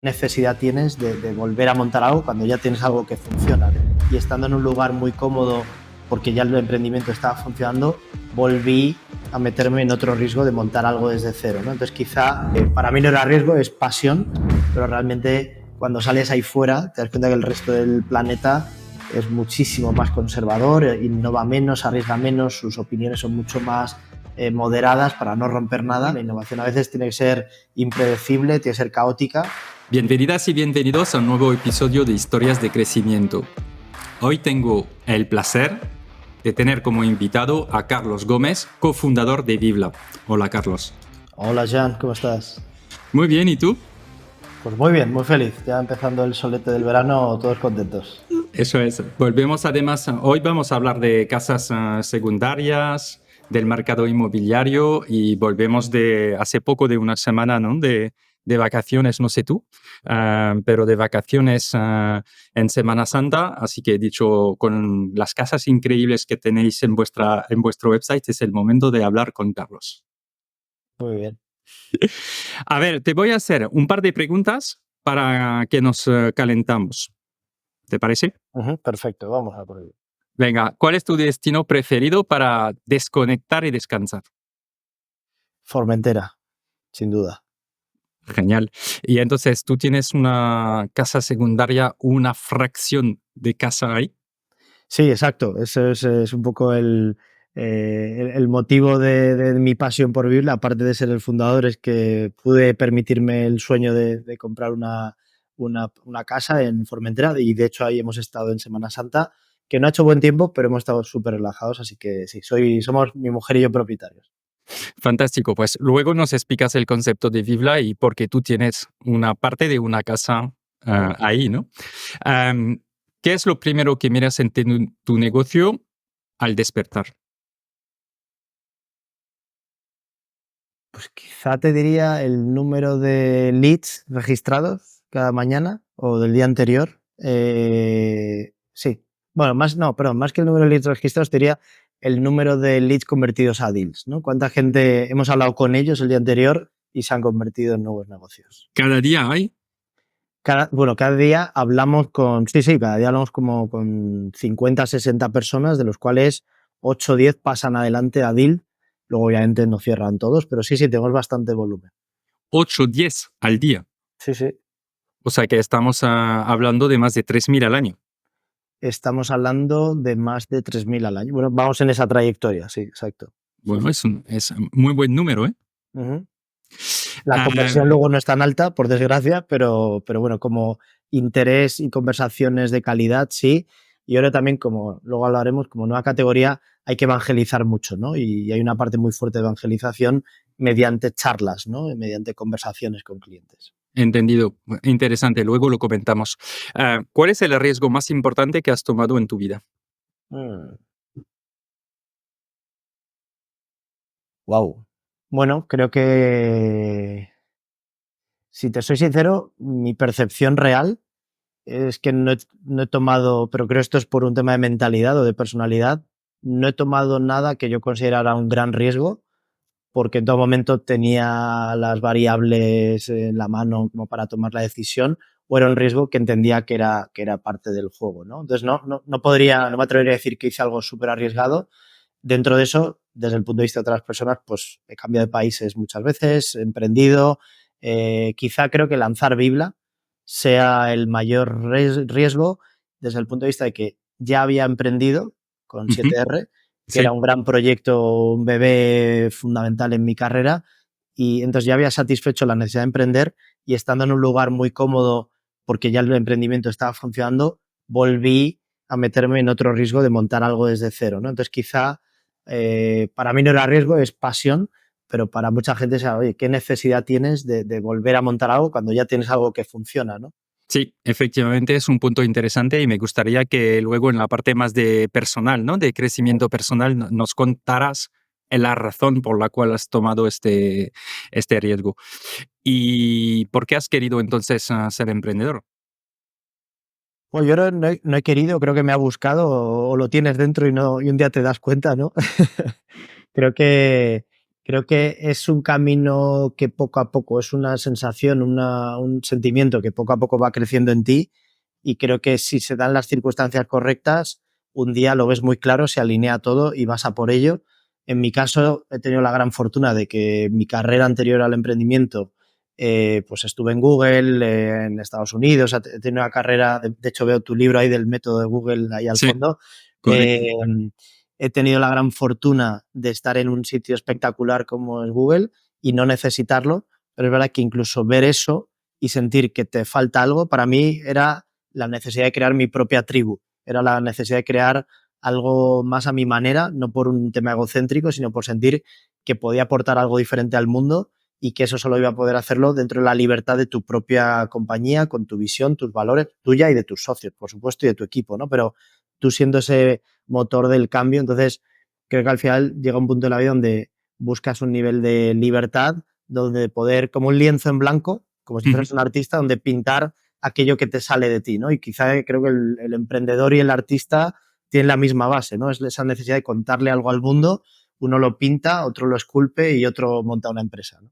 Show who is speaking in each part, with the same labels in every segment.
Speaker 1: necesidad tienes de volver a montar algo cuando ya tienes algo que funciona. Y estando en un lugar muy cómodo, porque ya el emprendimiento estaba funcionando, volví a meterme en otro riesgo de montar algo desde cero, ¿no? Entonces quizá para mí no era riesgo, es pasión, pero realmente cuando sales ahí fuera te das cuenta que el resto del planeta es muchísimo más conservador, innova menos, arriesga menos, sus opiniones son mucho más moderadas para no romper nada. La innovación a veces tiene que ser impredecible, tiene que ser caótica.
Speaker 2: Bienvenidas y bienvenidos a un nuevo episodio de Historias de Crecimiento. Hoy tengo el placer de tener como invitado a Carlos Gómez, cofundador de VivLab. Hola, Carlos.
Speaker 1: Hola, Jan, ¿cómo estás?
Speaker 2: Muy bien, ¿y tú?
Speaker 1: Pues muy bien, muy feliz. Ya empezando el solete del verano, todos contentos.
Speaker 2: Eso es. Volvemos además, hoy vamos a hablar de casas secundarias, del mercado inmobiliario y volvemos de hace poco de una semana, ¿no? de vacaciones, no sé tú, pero de vacaciones en Semana Santa. Así que he dicho, con las casas increíbles que tenéis en vuestro website, es el momento de hablar con Carlos.
Speaker 1: Muy bien.
Speaker 2: A ver, te voy a hacer un par de preguntas para que nos calentamos. ¿Te parece?
Speaker 1: Perfecto, vamos a por ello.
Speaker 2: Venga, ¿cuál es tu destino preferido para desconectar y descansar?
Speaker 1: Formentera, sin duda.
Speaker 2: Genial. Y entonces, ¿tú tienes una casa secundaria, una fracción de casa ahí?
Speaker 1: Sí, exacto. Eso es un poco el motivo de mi pasión por vivir, aparte de ser el fundador, es que pude permitirme el sueño de comprar una casa en Formentera y de hecho ahí hemos estado en Semana Santa, que no ha hecho buen tiempo, pero hemos estado súper relajados, así que sí, somos mi mujer y yo propietarios.
Speaker 2: Fantástico. Pues luego nos explicas el concepto de Vivla y por qué tú tienes una parte de una casa ahí, ¿no? Am, ¿Qué es lo primero que miras en tu negocio al despertar?
Speaker 1: Pues quizá te diría el número de leads registrados cada mañana o del día anterior. Sí. Bueno, más que el número de leads registrados, te diría el número de leads convertidos a deals, ¿no? ¿Cuánta gente hemos hablado con ellos el día anterior y se han convertido en nuevos negocios?
Speaker 2: ¿Cada día hay?
Speaker 1: Cada día hablamos cada día hablamos como con 50, 60 personas, de los cuales 8 o 10 pasan adelante a deal. Luego, obviamente, no cierran todos, pero sí, tenemos bastante volumen.
Speaker 2: 8, 10 al día.
Speaker 1: Sí, sí.
Speaker 2: O sea que estamos hablando de más de 3.000 al año.
Speaker 1: Estamos hablando de más de 3.000 al año. Bueno, vamos en esa trayectoria, sí, exacto.
Speaker 2: Bueno, es muy buen número, ¿eh?
Speaker 1: Uh-huh. La conversión luego no es tan alta, por desgracia, pero bueno, como interés y conversaciones de calidad, sí. Y ahora también, como luego hablaremos, como nueva categoría, hay que evangelizar mucho, ¿no? Y hay una parte muy fuerte de evangelización mediante charlas, ¿no? Mediante conversaciones con clientes.
Speaker 2: Entendido. Interesante. Luego lo comentamos. ¿Cuál es el riesgo más importante que has tomado en tu vida?
Speaker 1: Wow. Bueno, creo que, si te soy sincero, mi percepción real es que no he tomado, pero creo esto es por un tema de mentalidad o de personalidad, no he tomado nada que yo considerara un gran riesgo, porque en todo momento tenía las variables en la mano como para tomar la decisión, o era un riesgo que entendía que era parte del juego, ¿no? Entonces no me atrevería a decir que hice algo súper arriesgado. Dentro de eso, desde el punto de vista de otras personas, pues he cambiado de países muchas veces, he emprendido. Quizá creo que lanzar Bibla sea el mayor riesgo desde el punto de vista de que ya había emprendido con 7R, que era
Speaker 2: Sí.
Speaker 1: un gran proyecto, un bebé fundamental en mi carrera, y entonces ya había satisfecho la necesidad de emprender y estando en un lugar muy cómodo porque ya el emprendimiento estaba funcionando, volví a meterme en otro riesgo de montar algo desde cero, ¿no? Entonces quizá para mí no era riesgo, es pasión, pero para mucha gente sea, oye, ¿qué necesidad tienes de volver a montar algo cuando ya tienes algo que funciona, ¿no?
Speaker 2: Sí, efectivamente es un punto interesante y me gustaría que luego en la parte más de personal, ¿no? De crecimiento personal, nos contaras la razón por la cual has tomado este riesgo. ¿Y por qué has querido entonces ser emprendedor?
Speaker 1: Bueno, yo no he querido, creo que me ha buscado o lo tienes dentro y un día te das cuenta, ¿no? Creo que Creo que es un camino que poco a poco, es una sensación, un sentimiento que poco a poco va creciendo en ti y creo que si se dan las circunstancias correctas, un día lo ves muy claro, se alinea todo y vas a por ello. En mi caso, he tenido la gran fortuna de que mi carrera anterior al emprendimiento, pues estuve en Google, en Estados Unidos, he tenido una carrera, de hecho veo tu libro ahí del método de Google ahí al
Speaker 2: Sí,
Speaker 1: fondo.
Speaker 2: correcto.
Speaker 1: Eh, He tenido la gran fortuna de estar en un sitio espectacular como es Google y no necesitarlo, pero es verdad que incluso ver eso y sentir que te falta algo, para mí era la necesidad de crear mi propia tribu, era la necesidad de crear algo más a mi manera, no por un tema egocéntrico, sino por sentir que podía aportar algo diferente al mundo y que eso solo iba a poder hacerlo dentro de la libertad de tu propia compañía, con tu visión, tus valores, tuya y de tus socios, por supuesto, y de tu equipo, ¿no? Pero tú siendo ese motor del cambio. Entonces, creo que al final llega un punto de la vida donde buscas un nivel de libertad, donde poder, como un lienzo en blanco, como si
Speaker 2: Ujú.
Speaker 1: fueras un artista, donde pintar aquello que te sale de ti, ¿no? Y quizá creo que el emprendedor y el artista tienen la misma base, ¿no? Es esa necesidad de contarle algo al mundo, uno lo pinta, otro lo esculpe y otro monta una empresa, ¿no?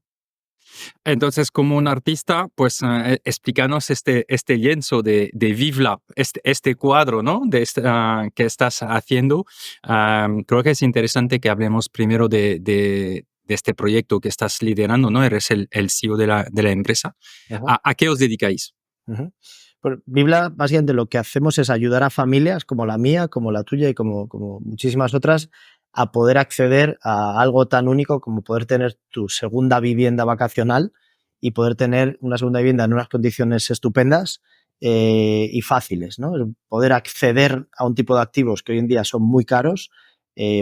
Speaker 2: Entonces, como un artista, pues explícanos este lienzo de Vivla, este cuadro, ¿no? Que estás haciendo. Creo que es interesante que hablemos primero de este proyecto que estás liderando, ¿no? Eres el CEO de la empresa.
Speaker 1: Ajá.
Speaker 2: A qué os dedicáis?
Speaker 1: Uh-huh. Pues Bibla, básicamente lo que hacemos es ayudar a familias como la mía, como la tuya y como muchísimas otras a poder acceder a algo tan único como poder tener tu segunda vivienda vacacional y poder tener una segunda vivienda en unas condiciones estupendas y fáciles, ¿no? Poder acceder a un tipo de activos que hoy en día son muy caros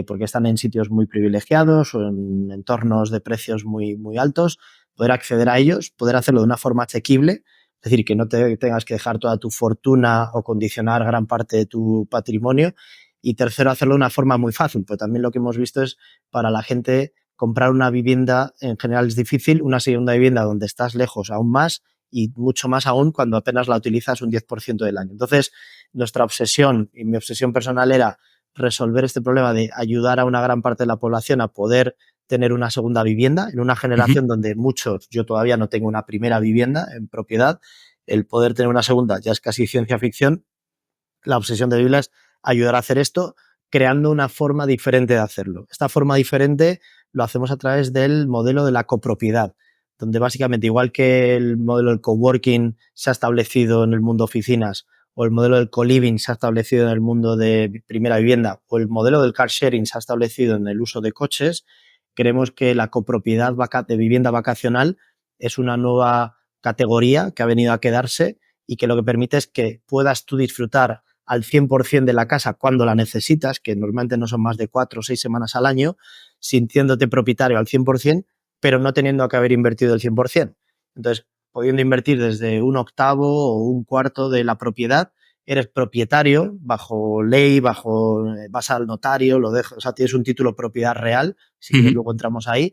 Speaker 1: porque están en sitios muy privilegiados o en entornos de precios muy, muy altos, poder acceder a ellos, poder hacerlo de una forma asequible. Es decir, que no te tengas que dejar toda tu fortuna o condicionar gran parte de tu patrimonio. Y tercero, hacerlo de una forma muy fácil, pero también lo que hemos visto es para la gente comprar una vivienda en general es difícil, una segunda vivienda donde estás lejos aún más y mucho más aún cuando apenas la utilizas un 10% del año. Entonces, nuestra obsesión y mi obsesión personal era resolver este problema de ayudar a una gran parte de la población a poder tener una segunda vivienda en una
Speaker 2: Ujú.
Speaker 1: generación donde muchos, yo todavía no tengo una primera vivienda en propiedad, el poder tener una segunda ya es casi ciencia ficción. La obsesión de Biblia es ayudar a hacer esto creando una forma diferente de hacerlo. Esta forma diferente lo hacemos a través del modelo de la copropiedad, donde básicamente, igual que el modelo del coworking se ha establecido en el mundo oficinas, o el modelo del co-living se ha establecido en el mundo de primera vivienda, o el modelo del car sharing se ha establecido en el uso de coches, creemos que la copropiedad de vivienda vacacional es una nueva categoría que ha venido a quedarse y que lo que permite es que puedas tú disfrutar al 100% de la casa cuando la necesitas, que normalmente no son más de 4 o 6 semanas al año, sintiéndote propietario al 100%, pero no teniendo que haber invertido el 100%. Entonces, pudiendo invertir desde un octavo o un cuarto de la propiedad, eres propietario bajo ley, vas al notario, lo dejas, o sea, tienes un título de propiedad real, si quieres
Speaker 2: Ujú.
Speaker 1: luego entramos ahí,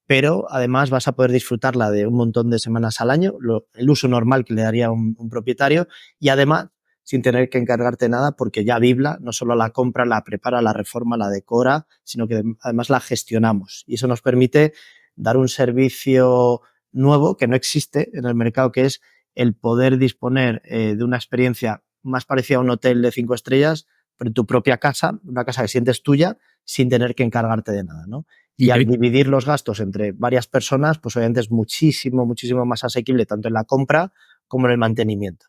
Speaker 1: pero además vas a poder disfrutarla de un montón de semanas al año, el uso normal que le daría un propietario, y además sin tener que encargarte nada porque ya Bibla no solo la compra, la prepara, la reforma, la decora, sino que además la gestionamos. Y eso nos permite dar un servicio nuevo que no existe en el mercado, que es el poder disponer de una experiencia más parecida a un hotel de 5 estrellas, pero en tu propia casa, una casa que sientes tuya, sin tener que encargarte de nada, ¿no? Y al
Speaker 2: Increíble.
Speaker 1: dividir los gastos entre varias personas, pues obviamente es muchísimo, muchísimo más asequible tanto en la compra como en el mantenimiento.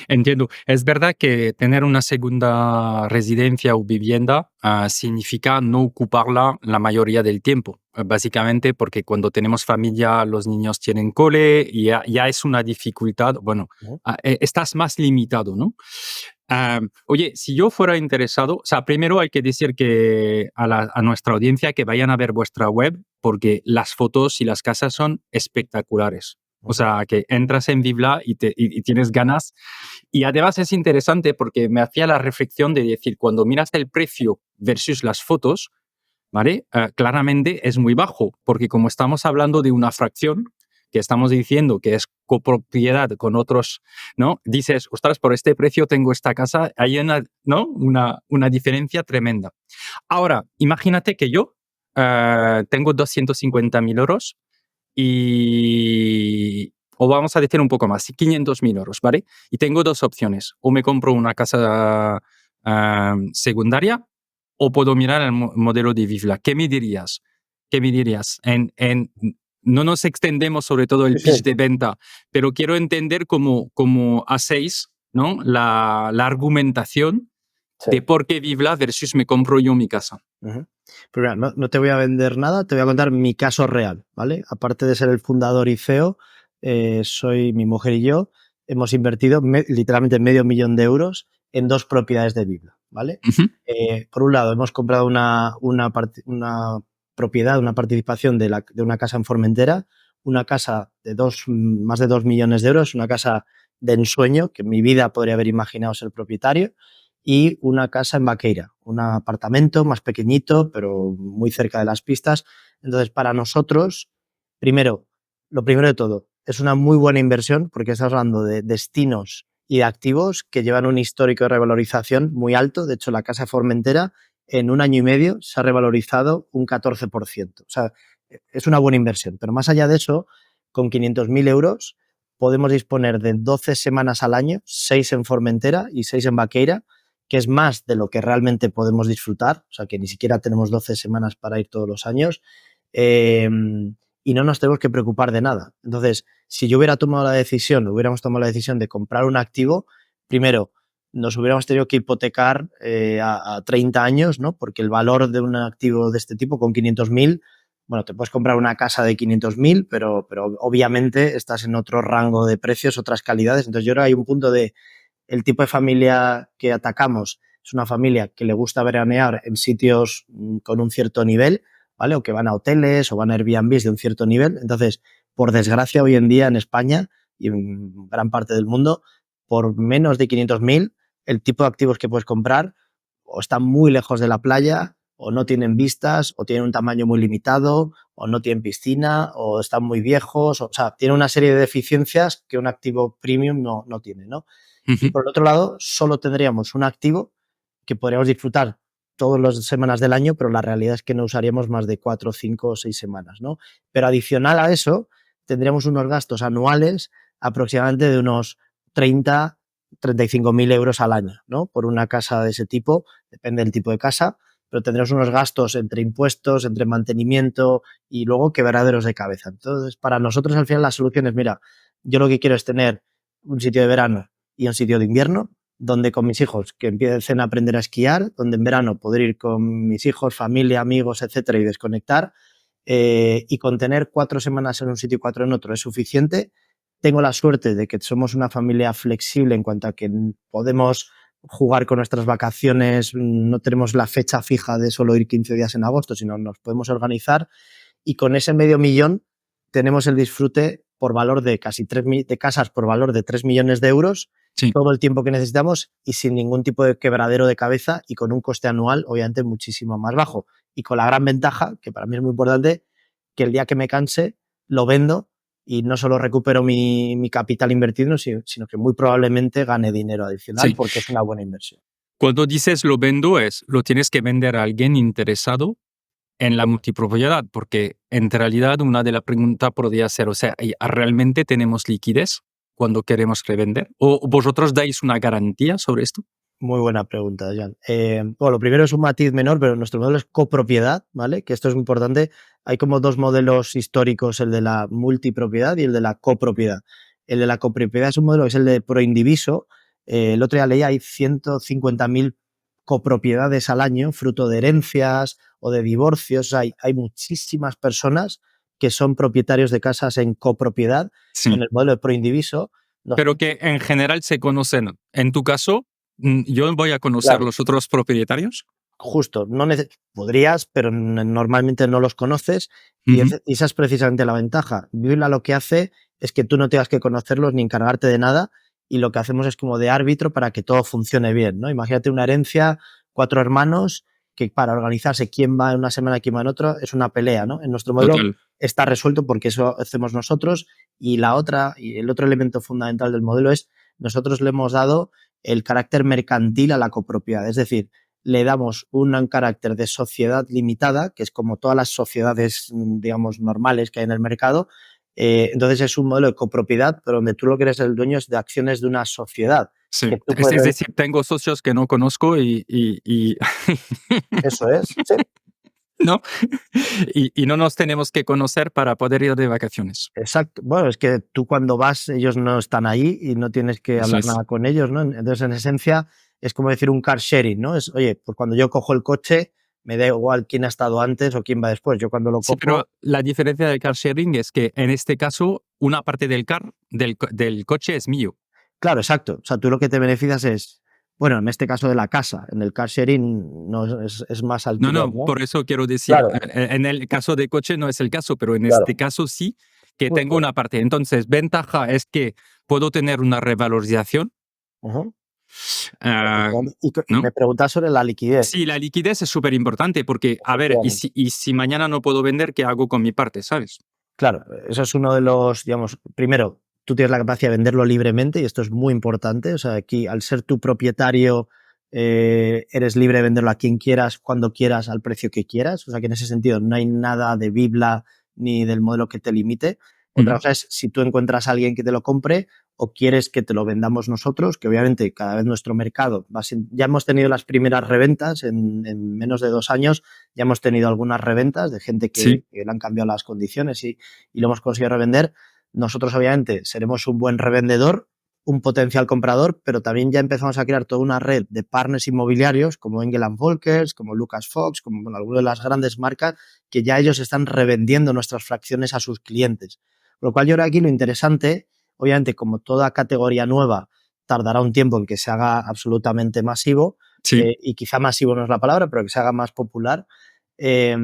Speaker 2: Entiendo. Es verdad que tener una segunda residencia o vivienda significa no ocuparla la mayoría del tiempo. Básicamente porque cuando tenemos familia, los niños tienen cole y ya es una dificultad. Bueno,
Speaker 1: ¿No?
Speaker 2: estás más limitado, ¿no? Oye, si yo fuera interesado, o sea, primero hay que decir que a nuestra audiencia que vayan a ver vuestra web porque las fotos y las casas son espectaculares. O
Speaker 1: Ujú.
Speaker 2: sea, que entras en Vivla y tienes ganas. Y además es interesante porque me hacía la reflexión de decir, cuando miras el precio versus las fotos, ¿vale? Claramente es muy bajo, porque como estamos hablando de una fracción, que estamos diciendo que es copropiedad con otros, ¿no? Dices, ostras, por este precio tengo esta casa, hay una, ¿no? Una diferencia tremenda. Ahora, imagínate que yo tengo 250.000 euros o vamos a decir un poco más, 500.000 euros, ¿vale? Y tengo dos opciones. O me compro una casa secundaria o puedo mirar el modelo de Vivla. ¿Qué me dirías? ¿Qué me dirías? No nos extendemos sobre todo el pitch de venta, pero quiero entender cómo hacéis, ¿no? la argumentación de por qué Vivla versus me compro yo mi casa.
Speaker 1: Pero mira, no te voy a vender nada, te voy a contar mi caso real, ¿vale? Aparte de ser el fundador y CEO, soy mi mujer y yo, hemos invertido literalmente $500.000 de euros en dos propiedades de Vivla, ¿vale? Por un lado, hemos comprado una propiedad, una participación de una casa en Formentera, una casa de más de 2 millones de euros, una casa de ensueño, que en mi vida podría haber imaginado ser propietario, y una casa en Vaqueira, un apartamento más pequeñito, pero muy cerca de las pistas. Entonces, para nosotros, lo primero de todo, es una muy buena inversión porque estás hablando de destinos y de activos que llevan un histórico de revalorización muy alto. De hecho, la casa Formentera en 1 año y medio se ha revalorizado un 14%. O sea, es una buena inversión. Pero más allá de eso, con 500.000 euros podemos disponer de 12 semanas al año, 6 en Formentera y 6 en Vaqueira, que es más de lo que realmente podemos disfrutar, o sea, que ni siquiera tenemos 12 semanas para ir todos los años, y no nos tenemos que preocupar de nada. Entonces, si yo hubiéramos tomado la decisión de comprar un activo, primero, nos hubiéramos tenido que hipotecar a 30 años, ¿no? Porque el valor de un activo de este tipo, con 500.000, bueno, te puedes comprar una casa de 500.000, pero obviamente estás en otro rango de precios, otras calidades. Entonces, yo creo que hay un punto de el tipo de familia que atacamos es una familia que le gusta veranear en sitios con un cierto nivel, ¿vale? O que van a hoteles o van a Airbnb de un cierto nivel. Entonces, por desgracia, hoy en día en España y en gran parte del mundo, por menos de 500.000, el tipo de activos que puedes comprar o están muy lejos de la playa, o no tienen vistas, o tienen un tamaño muy limitado, o no tienen piscina, o están muy viejos. O sea, tiene una serie de deficiencias que un activo premium no tiene, ¿no? Y por el otro lado, solo tendríamos un activo que podríamos disfrutar todas las semanas del año, pero la realidad es que no usaríamos más de 4, 5 o 6 semanas, ¿no? Pero adicional a eso, tendríamos unos gastos anuales aproximadamente de unos 35.000 euros al año, ¿no? Por una casa de ese tipo, depende del tipo de casa, pero tendremos unos gastos entre impuestos, entre mantenimiento y luego quebraderos de cabeza. Entonces, para nosotros al final la solución es, mira, yo lo que quiero es tener un sitio de verano y un sitio de invierno, donde con mis hijos que empiecen a aprender a esquiar, donde en verano poder ir con mis hijos, familia, amigos, etcétera, y desconectar, y con tener 4 semanas en un sitio y 4 en otro es suficiente. Tengo la suerte de que somos una familia flexible en cuanto a que podemos jugar con nuestras vacaciones, no tenemos la fecha fija de solo ir 15 días en agosto, sino nos podemos organizar, y con ese $500.000 tenemos el disfrute por valor de casi de casas por valor de 3 millones de euros,
Speaker 2: Sí.
Speaker 1: todo el tiempo que necesitamos y sin ningún tipo de quebradero de cabeza y con un coste anual obviamente muchísimo más bajo. Y con la gran ventaja, que para mí es muy importante, que el día que me canse lo vendo y no solo recupero mi capital invertido, sino que muy probablemente gane dinero adicional,
Speaker 2: Sí.
Speaker 1: porque es una buena inversión.
Speaker 2: Cuando dices lo vendo, lo tienes que vender a alguien interesado en la multipropiedad, porque en realidad una de las preguntas podría ser, o sea, ¿realmente tenemos liquidez cuando queremos revender? ¿O vosotros dais una garantía sobre esto?
Speaker 1: Muy buena pregunta, Jan. Bueno, lo primero es un matiz menor, pero nuestro modelo es copropiedad, ¿vale? Que esto es muy importante. Hay como dos modelos históricos, el de la multipropiedad y el de la copropiedad. El de la copropiedad es un modelo que es el de proindiviso. El otro día leí, hay 150.000 copropiedades al año, fruto de herencias o de divorcios. Hay muchísimas personas que son propietarios de casas en copropiedad.
Speaker 2: Sí.
Speaker 1: En el modelo de proindiviso.
Speaker 2: Pero que en general se conocen. En tu caso, yo voy a conocer
Speaker 1: Claro.
Speaker 2: los otros propietarios.
Speaker 1: Justo, podrías, pero normalmente no los conoces, y esa es precisamente la ventaja. Vivla lo que hace es que tú no tengas que conocerlos ni encargarte de nada, y lo que hacemos es como de árbitro para que todo funcione bien, ¿no? Imagínate una herencia, 4 hermanos, que para organizarse quién va en una semana, quién va en otra, es una pelea, ¿no? En nuestro modelo
Speaker 2: Total.
Speaker 1: está resuelto porque eso hacemos nosotros, y el otro elemento fundamental del modelo es nosotros le hemos dado el carácter mercantil a la copropiedad, es decir, le damos un carácter de sociedad limitada, que es como todas las sociedades, digamos, normales que hay en el mercado. Entonces es un modelo de copropiedad, pero donde tú lo que eres el dueño es de acciones de una sociedad.
Speaker 2: Sí,
Speaker 1: Que tú
Speaker 2: es
Speaker 1: puedes...
Speaker 2: decir, tengo socios que no conozco y
Speaker 1: Eso es, sí.
Speaker 2: ¿no? Y no nos tenemos que conocer para poder ir de vacaciones.
Speaker 1: Exacto. Bueno, es que tú cuando vas, ellos no están ahí y no tienes que
Speaker 2: Eso
Speaker 1: hablar
Speaker 2: es.
Speaker 1: nada con ellos, ¿no? Entonces, en esencia, es como decir un car sharing, ¿no? Es, oye, pues cuando yo cojo el coche, me da igual quién ha estado antes o quién va después. Yo cuando lo
Speaker 2: Sí,
Speaker 1: cojo,
Speaker 2: pero la diferencia del car sharing es que en este caso una parte del coche es mío.
Speaker 1: claro, exacto. O sea, tú lo que te beneficias es, bueno, en este caso de la casa, en el car sharing no es más
Speaker 2: No,
Speaker 1: alquiler,
Speaker 2: no,
Speaker 1: ¿no?
Speaker 2: por eso quiero decir,
Speaker 1: Claro,
Speaker 2: en el caso de coche no es el caso, pero en este
Speaker 1: claro,
Speaker 2: caso sí que tengo
Speaker 1: justo.
Speaker 2: una parte. Entonces, ventaja es que puedo tener una revalorización,
Speaker 1: Ujú.
Speaker 2: ah,
Speaker 1: Efectivamente. Y
Speaker 2: ¿no?
Speaker 1: me preguntas sobre la liquidez.
Speaker 2: Sí, la liquidez es súper importante porque, a ver,
Speaker 1: Efectivamente.
Speaker 2: y si mañana no puedo vender, ¿qué hago con mi parte, sabes?
Speaker 1: Claro, eso es uno de los, digamos, primero, tú tienes la capacidad de venderlo libremente y esto es muy importante. O sea, aquí, al ser tu propietario, eres libre de venderlo a quien quieras, cuando quieras, al precio que quieras. O sea, que en ese sentido no hay nada de Bibla ni del modelo que te limite. Otra
Speaker 2: Ujú.
Speaker 1: cosa es si tú encuentras a alguien que te lo compre o quieres que te lo vendamos nosotros, que obviamente cada vez nuestro mercado ya hemos tenido las primeras reventas en menos de 2 años, ya hemos tenido algunas reventas de gente
Speaker 2: Sí,
Speaker 1: que le han cambiado las condiciones y lo hemos conseguido revender. Nosotros, obviamente, seremos un buen revendedor, un potencial comprador, pero también ya empezamos a crear toda una red de partners inmobiliarios como Engel Volkers, como Lucas Fox, como bueno, algunas de las grandes marcas que ya ellos están revendiendo nuestras fracciones a sus clientes. Por lo cual yo creo aquí lo interesante, obviamente, como toda categoría nueva, tardará un tiempo en que se haga absolutamente masivo,
Speaker 2: sí.
Speaker 1: y quizá masivo no es la palabra, pero que se haga más popular. Eh,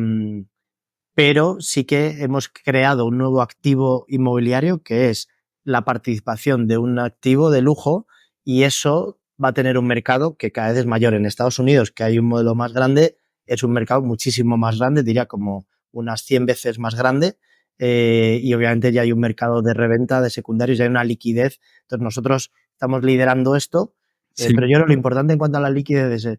Speaker 1: pero sí que hemos creado un nuevo activo inmobiliario que es la participación de un activo de lujo y eso va a tener un mercado que cada vez es mayor. En Estados Unidos, que hay un modelo más grande, es un mercado muchísimo más grande, diría como unas 100 veces más grande, y obviamente ya hay un mercado de reventa de secundarios, ya hay una liquidez. Entonces nosotros estamos liderando esto,
Speaker 2: Sí.
Speaker 1: pero yo creo lo importante en cuanto a la liquidez es,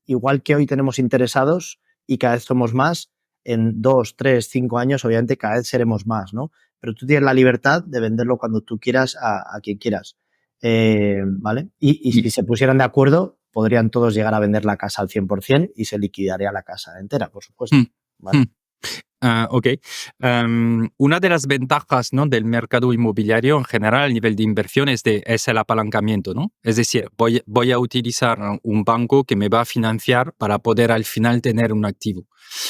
Speaker 1: igual que hoy tenemos interesados y cada vez somos más, en 2, 3, 5 años, obviamente cada vez seremos más, ¿no? Pero tú tienes la libertad de venderlo cuando tú quieras a quien quieras. ¿Vale? Y si se pusieran de acuerdo, podrían todos llegar a vender la casa al 100% y se liquidaría la casa entera, por supuesto.
Speaker 2: Mm,
Speaker 1: ¿Vale?
Speaker 2: mm. Ok. Una de las ventajas, ¿no?, del mercado inmobiliario en general a nivel de inversión es el apalancamiento, ¿no? Es decir, voy a utilizar un banco que me va a financiar para poder al final tener un activo.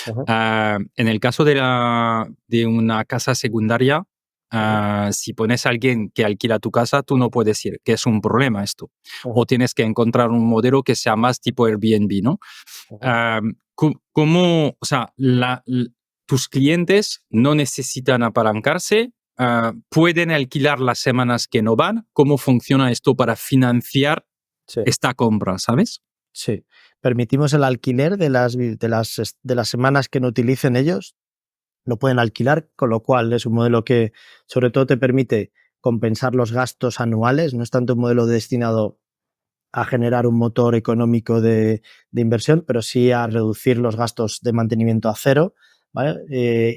Speaker 1: Uh-huh,
Speaker 2: En el caso de una casa secundaria,
Speaker 1: uh-huh,
Speaker 2: si pones a alguien que alquila tu casa, tú no puedes ir, que es un problema esto. O
Speaker 1: uh-huh,
Speaker 2: tienes que encontrar un modelo que sea más tipo Airbnb, ¿no?
Speaker 1: uh-huh.
Speaker 2: ¿Cómo, o sea, tus clientes no necesitan apalancarse? ¿Pueden alquilar las semanas que no van? ¿Cómo funciona esto para financiar
Speaker 1: Sí.
Speaker 2: esta compra, sabes?
Speaker 1: Sí. Permitimos el alquiler de las semanas que no utilicen ellos, lo pueden alquilar, con lo cual es un modelo que sobre todo te permite compensar los gastos anuales, no es tanto un modelo destinado a generar un motor económico de inversión, pero sí a reducir los gastos de mantenimiento a cero, ¿vale?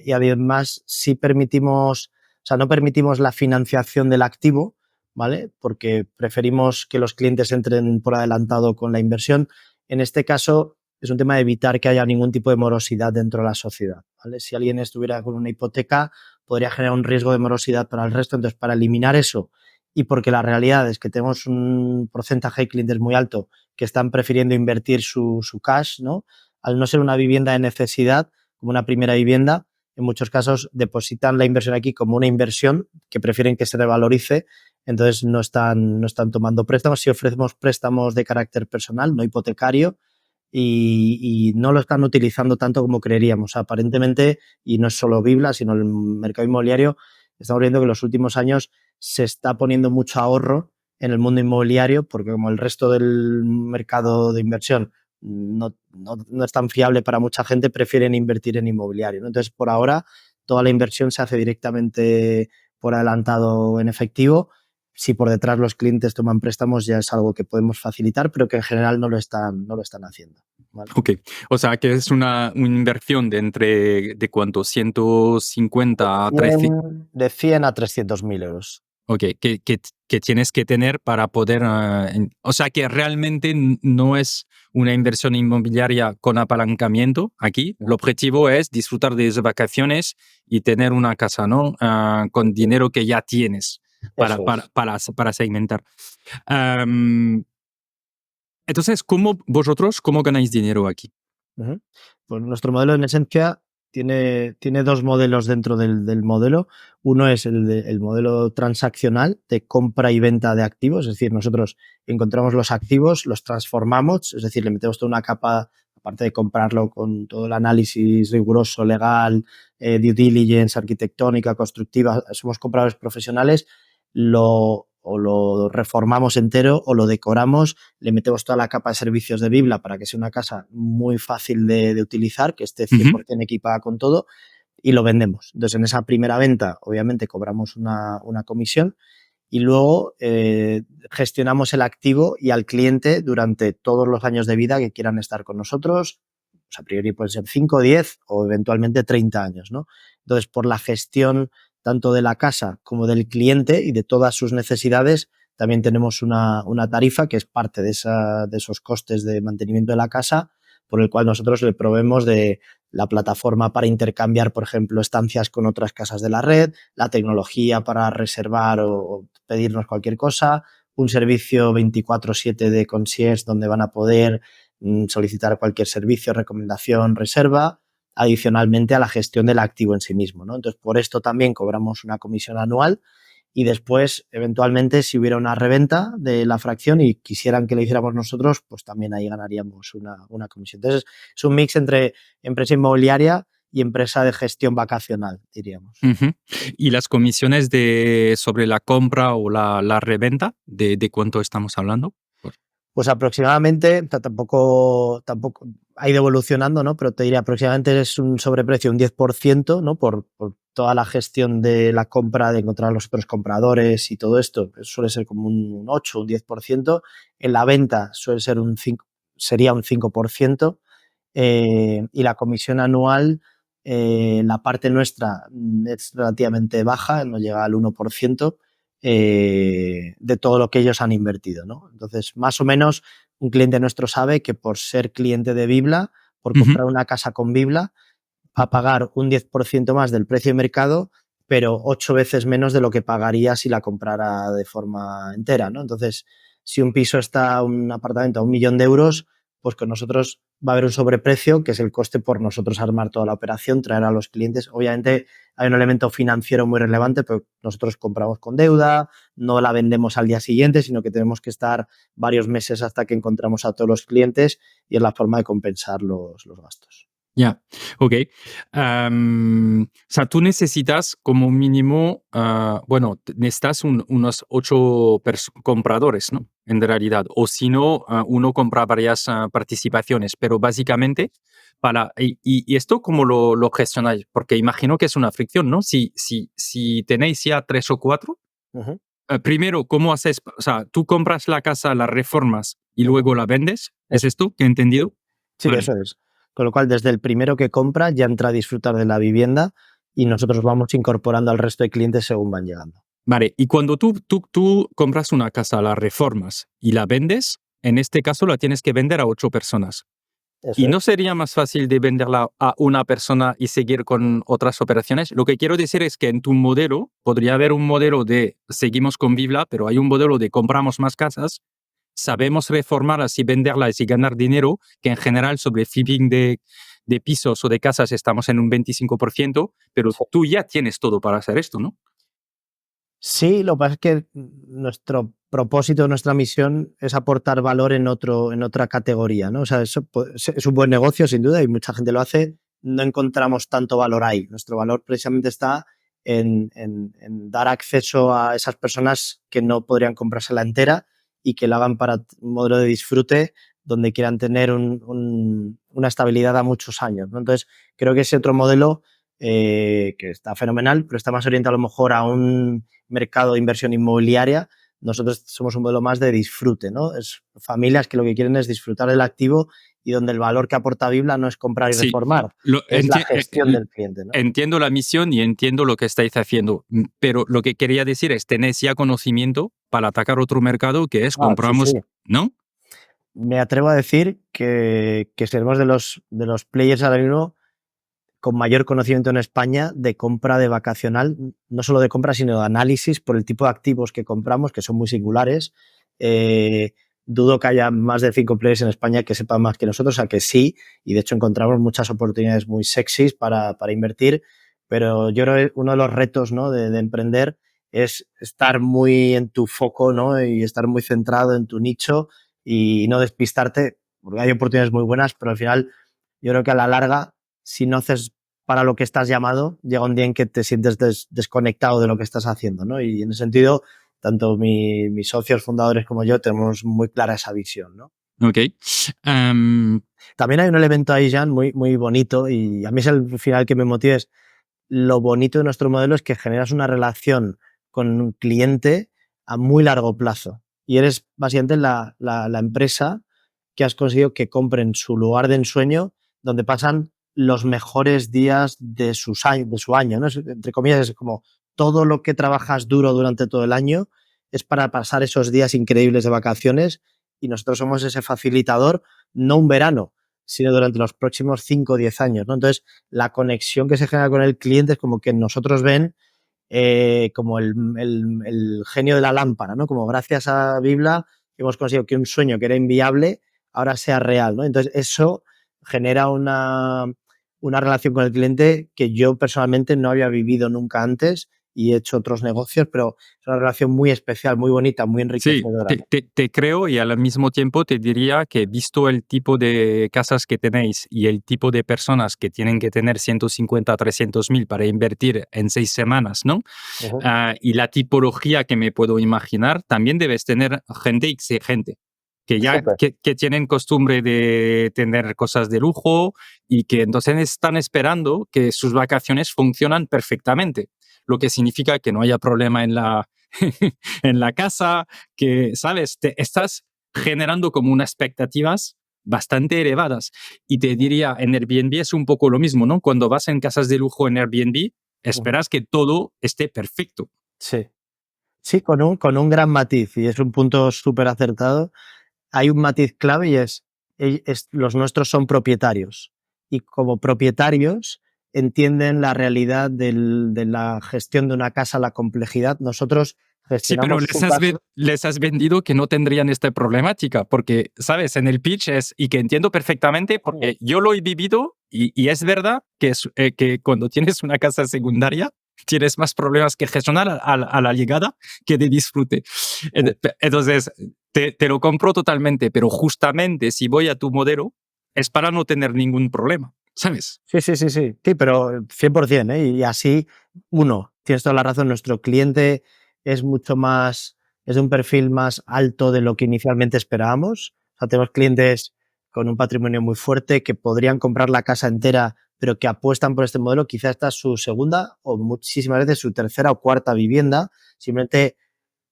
Speaker 1: Y además sí permitimos, o sea, no permitimos la financiación del activo, ¿vale? Porque preferimos que los clientes entren por adelantado con la inversión. En este caso es un tema de evitar que haya ningún tipo de morosidad dentro de la sociedad, ¿vale? Si alguien estuviera con una hipoteca, podría generar un riesgo de morosidad para el resto. Entonces, para eliminar eso y porque la realidad es que tenemos un porcentaje de clientes muy alto que están prefiriendo invertir su cash, ¿no? Al no ser una vivienda de necesidad, como una primera vivienda, en muchos casos depositan la inversión aquí como una inversión que prefieren que se revalorice, entonces no están tomando préstamos. Si ofrecemos préstamos de carácter personal, no hipotecario, y no lo están utilizando tanto como creeríamos. Aparentemente, y no es solo Bibla, sino el mercado inmobiliario, estamos viendo que en los últimos años se está poniendo mucho ahorro en el mundo inmobiliario, porque como el resto del mercado de inversión no es tan fiable para mucha gente, prefieren invertir en inmobiliario, ¿no? Entonces, por ahora, toda la inversión se hace directamente por adelantado en efectivo. Si por detrás los clientes toman préstamos, ya es algo que podemos facilitar, pero que en general no lo están haciendo. ¿vale?
Speaker 2: Ok, o sea que es una inversión ¿de cuánto? 150 a 300.
Speaker 1: De 100 a 300.000 euros.
Speaker 2: Ok, que tienes que tener para poder... o sea que realmente no es una inversión inmobiliaria con apalancamiento aquí. El objetivo es disfrutar de esas vacaciones y tener una casa, ¿no? Con dinero que ya tienes para,
Speaker 1: Eso
Speaker 2: para,
Speaker 1: es.
Speaker 2: para, para segmentar. Am, entonces, ¿cómo ganáis dinero aquí?
Speaker 1: Ujú. Pues nuestro modelo en esencia tiene dos modelos dentro del modelo. Uno es el modelo transaccional de compra y venta de activos, es decir, nosotros encontramos los activos, los transformamos, es decir, le metemos toda una capa, aparte de comprarlo con todo el análisis riguroso, legal, due diligence, arquitectónica, constructiva, somos compradores profesionales, o lo reformamos entero o lo decoramos, le metemos toda la capa de servicios de Bibla para que sea una casa muy fácil de utilizar, que esté 100% equipada con todo, y lo vendemos. Entonces, en esa primera venta, obviamente, cobramos una comisión y luego gestionamos el activo y al cliente durante todos los años de vida que quieran estar con nosotros. Pues a priori pueden ser 5, 10 o eventualmente 30 años, ¿no? Entonces, por la gestión tanto de la casa como del cliente y de todas sus necesidades, también tenemos una tarifa que es parte de esos costes de mantenimiento de la casa, por el cual nosotros le proveemos de la plataforma para intercambiar, por ejemplo, estancias con otras casas de la red, la tecnología para reservar o pedirnos cualquier cosa, un servicio 24/7 de concierge donde van a poder solicitar cualquier servicio, recomendación, reserva, adicionalmente a la gestión del activo en sí mismo, ¿no? Entonces, por esto también cobramos una comisión anual y después, eventualmente, si hubiera una reventa de la fracción y quisieran que lo hiciéramos nosotros, pues también ahí ganaríamos una comisión. Entonces, es un mix entre empresa inmobiliaria y empresa de gestión vacacional, diríamos.
Speaker 2: Ujú. ¿Y las comisiones sobre la compra o la reventa, de cuánto estamos hablando?
Speaker 1: Pues aproximadamente, tampoco ha ido evolucionando, ¿no? Pero te diría aproximadamente es un sobreprecio un 10%, ¿no? Por toda la gestión de la compra, de encontrar a los otros compradores y todo esto, suele ser como un 8, un 10%. En la venta suele ser sería un 5%. Y la comisión anual, la parte nuestra es relativamente baja, no llega al 1%, de todo lo que ellos han invertido, ¿no? Entonces, más o menos, un cliente nuestro sabe que por ser cliente de Bibla, por
Speaker 2: Ujú.
Speaker 1: comprar una casa con Bibla, va a pagar un 10% más del precio de mercado, pero 8 veces menos de lo que pagaría si la comprara de forma entera, ¿no? Entonces, si un piso está, un apartamento a 1.000.000 de euros, pues con nosotros va a haber un sobreprecio, que es el coste por nosotros armar toda la operación, traer a los clientes. Obviamente hay un elemento financiero muy relevante, pero nosotros compramos con deuda, no la vendemos al día siguiente, sino que tenemos que estar varios meses hasta que encontramos a todos los clientes y es la forma de compensar los gastos.
Speaker 2: Ya, ok. O sea, tú necesitas como mínimo, bueno, necesitas unos 8 compradores, ¿no? En realidad. O si no, uno compra varias participaciones, pero básicamente y esto cómo lo gestionáis, porque imagino que es una fricción, ¿no? Si tenéis ya 3 o 4,
Speaker 1: Ujú,
Speaker 2: primero, ¿cómo haces? O sea, tú compras la casa, la reformas y
Speaker 1: ujú.
Speaker 2: luego la vendes. ¿Es
Speaker 1: Eso.
Speaker 2: esto que he entendido?
Speaker 1: Sí,
Speaker 2: Vale.
Speaker 1: eso es. Con lo cual, desde el primero que compra ya entra a disfrutar de la vivienda y nosotros vamos incorporando al resto de clientes según van llegando.
Speaker 2: Vale, y cuando tú compras una casa, la reformas y la vendes, en este caso la tienes que vender a 8 personas.
Speaker 1: Eso
Speaker 2: ¿Y no
Speaker 1: es.
Speaker 2: sería más fácil de venderla a una persona y seguir con otras operaciones? Lo que quiero decir es que en tu modelo podría haber un modelo de seguimos con Vivla, pero hay un modelo de compramos más casas, sabemos reformarlas y venderlas y ganar dinero, que en general sobre flipping de pisos o de casas estamos en un 25%, pero
Speaker 1: Sí.
Speaker 2: tú ya tienes todo para hacer esto, ¿no?
Speaker 1: Sí, lo que pasa es que nuestro propósito, nuestra misión es aportar valor en otra categoría, ¿no? O sea, eso es un buen negocio, sin duda, y mucha gente lo hace. No encontramos tanto valor ahí. Nuestro valor precisamente está en dar acceso a esas personas que no podrían comprársela entera y que la hagan para un modelo de disfrute donde quieran tener una estabilidad a muchos años, ¿no? Entonces, creo que ese otro modelo que está fenomenal, pero está más orientado a lo mejor a un mercado de inversión inmobiliaria. Nosotros somos un modelo más de disfrute, ¿no? Es familias que lo que quieren es disfrutar del activo y donde el valor que aporta Vibla no es comprar y
Speaker 2: Sí,
Speaker 1: reformar, es la gestión del cliente, ¿no?
Speaker 2: entiendo la misión y entiendo lo que estáis haciendo, pero lo que quería decir es, tenéis ya conocimiento para atacar otro mercado que es
Speaker 1: Sí, sí.
Speaker 2: compramos, ¿no?
Speaker 1: Me atrevo a decir que seremos de los players ahora mismo con mayor conocimiento en España de compra de vacacional, no solo de compra, sino de análisis por el tipo de activos que compramos, que son muy singulares. Dudo que haya más de 5 players en España que sepan más que nosotros, o sea que sí, y de hecho encontramos muchas oportunidades muy sexys para invertir, pero yo creo que uno de los retos, ¿no?, de emprender es estar muy en tu foco, ¿no?, y estar muy centrado en tu nicho y no despistarte, porque hay oportunidades muy buenas, pero al final yo creo que a la larga, si no haces para lo que estás llamado, llega un día en que te sientes desconectado de lo que estás haciendo, ¿no? Y en ese sentido, tanto mis socios fundadores como yo tenemos muy clara esa visión, ¿no?
Speaker 2: Ok.
Speaker 1: También hay un elemento ahí, Jan, muy bonito, y a mí es el final que me motiva, es lo bonito de nuestro modelo es que generas una relación con un cliente a muy largo plazo. Y eres básicamente la empresa que has conseguido que compren su lugar de ensueño donde pasan los mejores días de su año, ¿no? Entre comillas, es como todo lo que trabajas duro durante todo el año es para pasar esos días increíbles de vacaciones y nosotros somos ese facilitador, no un verano, sino durante los próximos 5 o 10 años, ¿no? Entonces, la conexión que se genera con el cliente es como que nosotros ven como el genio de la lámpara, ¿no? Como gracias a Bibla hemos conseguido que un sueño que era inviable ahora sea real, ¿no? Entonces, eso genera una relación con el cliente que yo personalmente no había vivido nunca antes y he hecho otros negocios, pero es una relación muy especial, muy bonita, muy
Speaker 2: Sí,
Speaker 1: enriquecedora, ¿no?
Speaker 2: te creo y al mismo tiempo te diría que visto el tipo de casas que tenéis y el tipo de personas que tienen que tener 150 300 mil para invertir en 6 semanas, ¿no?
Speaker 1: Uh-huh.
Speaker 2: Y la tipología que me puedo imaginar, también debes tener gente exigente, que ya
Speaker 1: Súper.
Speaker 2: que tienen costumbre de tener cosas de lujo y que entonces están esperando que sus vacaciones funcionan perfectamente, lo que significa que no haya problema en la, en la casa, que, ¿sabes? Te estás generando como unas expectativas bastante elevadas. Y te diría, en Airbnb es un poco lo mismo, ¿no? Cuando vas en casas de lujo en Airbnb,
Speaker 1: Uh-huh.
Speaker 2: esperas que todo esté perfecto.
Speaker 1: Sí. Sí, con un gran matiz, y es un punto súper acertado. Hay un matiz clave y los nuestros son propietarios. Y como propietarios entienden la realidad de la gestión de una casa, la complejidad. Nosotros
Speaker 2: Sí, pero
Speaker 1: gestionamos su casa.
Speaker 2: les has vendido que no tendrían esta problemática, porque, ¿sabes? En el pitch es, y que entiendo perfectamente, porque yo lo he vivido y es verdad que, que cuando tienes una casa secundaria, tienes más problemas que gestionar a la llegada que de disfrute. Entonces, te lo compro totalmente, pero justamente si voy a tu modelo, es para no tener ningún problema, ¿sabes?
Speaker 1: Sí, sí, sí, sí. Sí, pero 100%, ¿eh? Y así, uno, tienes toda la razón, nuestro cliente es mucho más, es de un perfil más alto de lo que inicialmente esperábamos. O sea, tenemos clientes con un patrimonio muy fuerte que podrían comprar la casa entera, pero que apuestan por este modelo. Quizá esta es su segunda o muchísimas veces su tercera o cuarta vivienda. Simplemente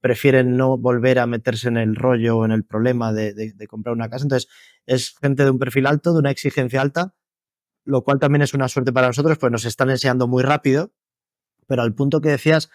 Speaker 1: prefieren no volver a meterse en el rollo o en el problema de comprar una casa. Entonces, es gente de un perfil alto, de una exigencia alta, lo cual también es una suerte para nosotros, pues nos están enseñando muy rápido, pero al punto que decías,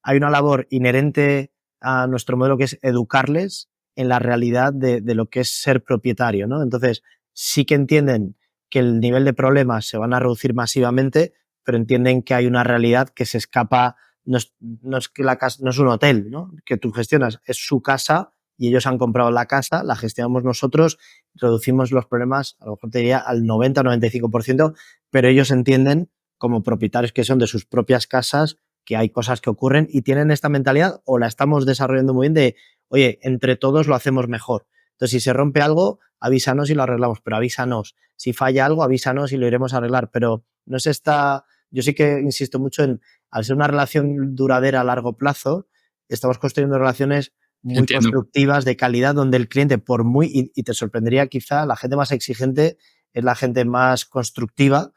Speaker 1: hay una labor inherente a nuestro modelo que es educarles en la realidad de lo que es ser propietario, ¿no? Entonces, sí que entienden que el nivel de problemas se van a reducir masivamente, pero entienden que hay una realidad que se escapa, no es que la casa, no es un hotel, ¿no?, que tú gestionas, es su casa y ellos han comprado la casa, la gestionamos nosotros, reducimos los problemas, a lo mejor te diría al 90 o 95%, pero ellos entienden como propietarios que son de sus propias casas que hay cosas que ocurren y tienen esta mentalidad o la estamos desarrollando muy bien de, oye, entre todos lo hacemos mejor. Entonces, si se rompe algo, avísanos y lo arreglamos, pero avísanos. Si falla algo, avísanos y lo iremos a arreglar, pero no es esta, yo sí que insisto mucho en, al ser una relación duradera a largo plazo, estamos construyendo relaciones muy
Speaker 2: Entiendo.
Speaker 1: constructivas, de calidad, donde el cliente, por muy, y te sorprendería quizá, la gente más exigente es la gente más constructiva,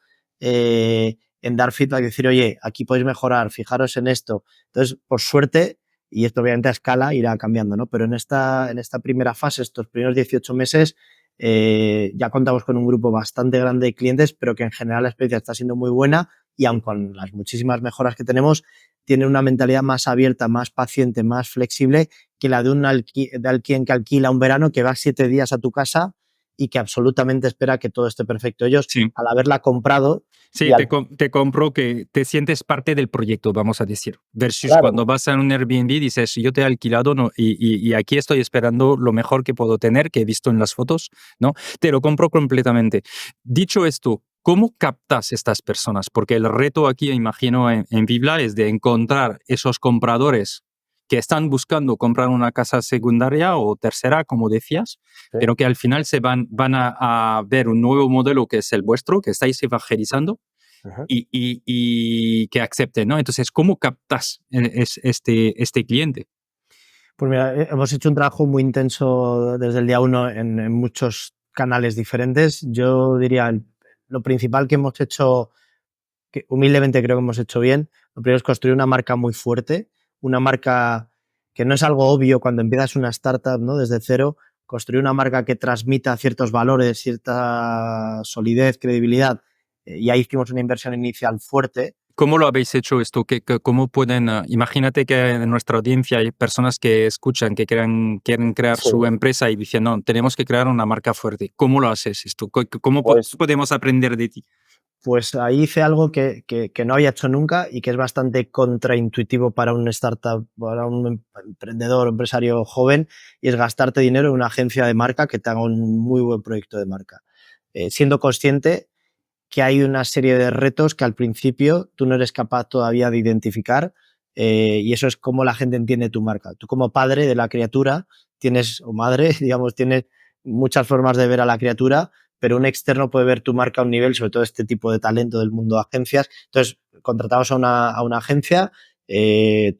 Speaker 1: en dar feedback y decir, oye, aquí podéis mejorar, fijaros en esto. Entonces, por suerte, y esto obviamente a escala irá cambiando, ¿no? Pero en esta primera fase, estos primeros 18 meses, Ya contamos con un grupo bastante grande de clientes, pero que en general la experiencia está siendo muy buena y aun con las muchísimas mejoras que tenemos, tiene una mentalidad más abierta, más paciente, más flexible que la de de alguien que alquila un verano, que va 7 días a tu casa y que absolutamente espera que todo esté perfecto. Ellos,
Speaker 2: Sí.
Speaker 1: al haberla comprado y
Speaker 2: Sí, te compro que te sientes parte del proyecto, vamos a decir. Versus
Speaker 1: claro,
Speaker 2: cuando vas a un Airbnb dices, yo te he alquilado no, y aquí estoy esperando lo mejor que puedo tener, que he visto en las fotos, ¿no? Te lo compro completamente. Dicho esto, ¿cómo captas estas personas? Porque el reto aquí, imagino, en Vivla es de encontrar esos compradores que están buscando comprar una casa secundaria o tercera, como decías,
Speaker 1: sí.
Speaker 2: pero que al final van a ver un nuevo modelo que es el vuestro, que estáis evangelizando
Speaker 1: Ajá.
Speaker 2: y que acepten, ¿no? Entonces, ¿cómo captas este cliente?
Speaker 1: Pues mira, hemos hecho un trabajo muy intenso desde el día uno en muchos canales diferentes. Yo diría, lo principal que hemos hecho, que humildemente creo que hemos hecho bien, lo primero es construir una marca muy fuerte, una marca que no es algo obvio cuando empiezas una startup, ¿no? Desde cero, construir una marca que transmita ciertos valores, cierta solidez, credibilidad, y ahí hicimos una inversión inicial fuerte.
Speaker 2: ¿Cómo lo habéis hecho esto? ¿Cómo pueden, imagínate que en nuestra audiencia hay personas que escuchan, que quieren crear
Speaker 1: Sí.
Speaker 2: su empresa y dicen, no, tenemos que crear una marca fuerte. ¿Cómo lo haces esto? ¿Cómo
Speaker 1: Pues
Speaker 2: podemos aprender de ti?
Speaker 1: Pues ahí hice algo que no había hecho nunca y que es bastante contraintuitivo para un startup, para un emprendedor, empresario joven, y es gastarte dinero en una agencia de marca que te haga un muy buen proyecto de marca. Siendo consciente que hay una serie de retos que al principio tú no eres capaz todavía de identificar, y eso es cómo la gente entiende tu marca. Tú como padre de la criatura tienes, o madre, digamos, tienes muchas formas de ver a la criatura, pero un externo puede ver tu marca a un nivel, sobre todo este tipo de talento del mundo de agencias. Entonces, contratamos a una agencia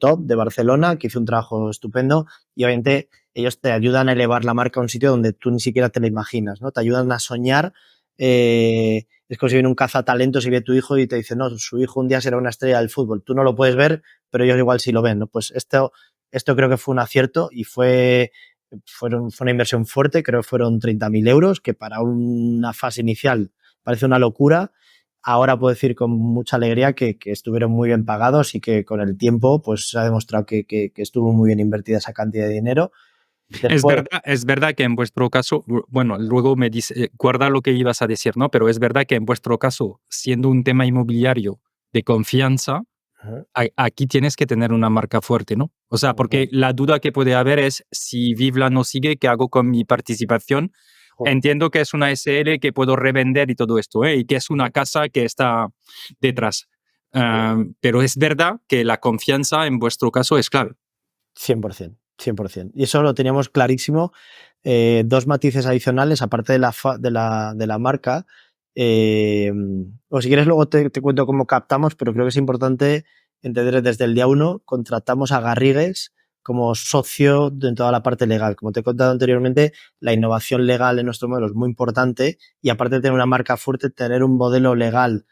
Speaker 1: top de Barcelona que hizo un trabajo estupendo y obviamente ellos te ayudan a elevar la marca a un sitio donde tú ni siquiera te la imaginas, ¿no? Te ayudan a soñar. Es como si viene un cazatalentos y ve a tu hijo y te dice, no, su hijo un día será una estrella del fútbol. Tú no lo puedes ver, pero ellos igual sí lo ven, ¿no? Pues esto creo que fue un acierto y fue una inversión fuerte, creo que fueron 30.000 euros, que para una fase inicial parece una locura. Ahora puedo decir con mucha alegría que estuvieron muy bien pagados y que con el tiempo pues se ha demostrado que estuvo muy bien invertida esa cantidad de dinero. Después,
Speaker 2: Es verdad que en vuestro caso, bueno, luego me dice, guarda lo que ibas a decir, ¿no? Pero es verdad que en vuestro caso, siendo un tema inmobiliario de confianza,
Speaker 1: uh-huh,
Speaker 2: aquí tienes que tener una marca fuerte, ¿no? O sea,
Speaker 1: uh-huh,
Speaker 2: porque la duda que puede haber es si Vivla no sigue, ¿qué hago con mi participación?
Speaker 1: uh-huh.
Speaker 2: Entiendo que es una SL que puedo revender y todo esto, ¿eh? Y que es una casa que está detrás. Pero es verdad que la confianza en vuestro caso es clave.
Speaker 1: 100%, 100%. Y eso lo teníamos clarísimo. Dos matices adicionales, aparte de la marca. O si quieres, luego te cuento cómo captamos, pero creo que es importante entender desde el día uno, contratamos a Garrigues como socio en toda la parte legal. Como te he contado anteriormente, la innovación legal en nuestro modelo es muy importante y aparte de tener una marca fuerte, tener un modelo legal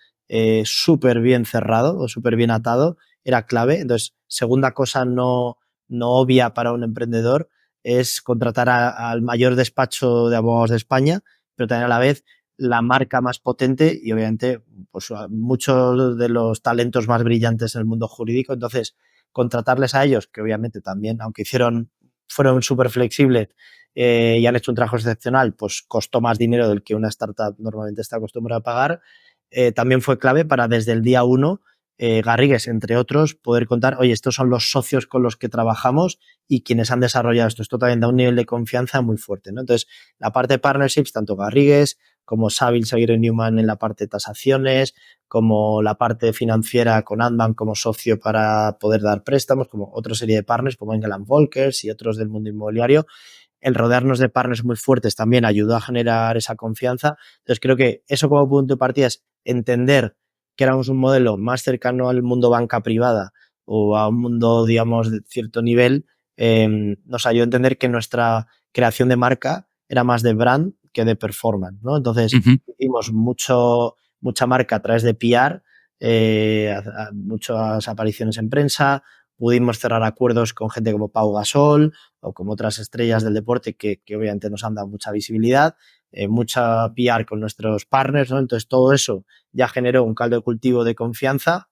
Speaker 1: súper bien cerrado o súper bien atado era clave. Entonces, segunda cosa no obvia para un emprendedor es contratar al mayor despacho de abogados de España, pero también a la vez la marca más potente y obviamente pues, muchos de los talentos más brillantes en el mundo jurídico. Entonces, contratarles a ellos, que obviamente también, aunque fueron súper flexibles y han hecho un trabajo excepcional, pues costó más dinero del que una startup normalmente está acostumbrada a pagar. También fue clave para desde el día uno Garrigues, entre otros, poder contar, oye, estos son los socios con los que trabajamos y quienes han desarrollado esto. Esto también da un nivel de confianza muy fuerte, ¿no? Entonces, la parte de partnerships, tanto Garrigues como Saville Seguir Newman en la parte de tasaciones, como la parte financiera con Antbank como socio para poder dar préstamos, como otra serie de partners como Engel Volkers y otros del mundo inmobiliario. El rodearnos de partners muy fuertes también ayudó a generar esa confianza. Entonces, creo que eso como punto de partida es entender que éramos un modelo más cercano al mundo banca privada o a un mundo, digamos, de cierto nivel, nos ayudó a entender que nuestra creación de marca era más de brand que de performance, ¿no? Entonces,
Speaker 2: Ujú.
Speaker 1: hicimos mucha marca a través de PR, muchas apariciones en prensa, pudimos cerrar acuerdos con gente como Pau Gasol o como otras estrellas del deporte que obviamente nos han dado mucha visibilidad. mucha PR con nuestros partners, ¿no? Entonces todo eso ya generó un caldo de cultivo de confianza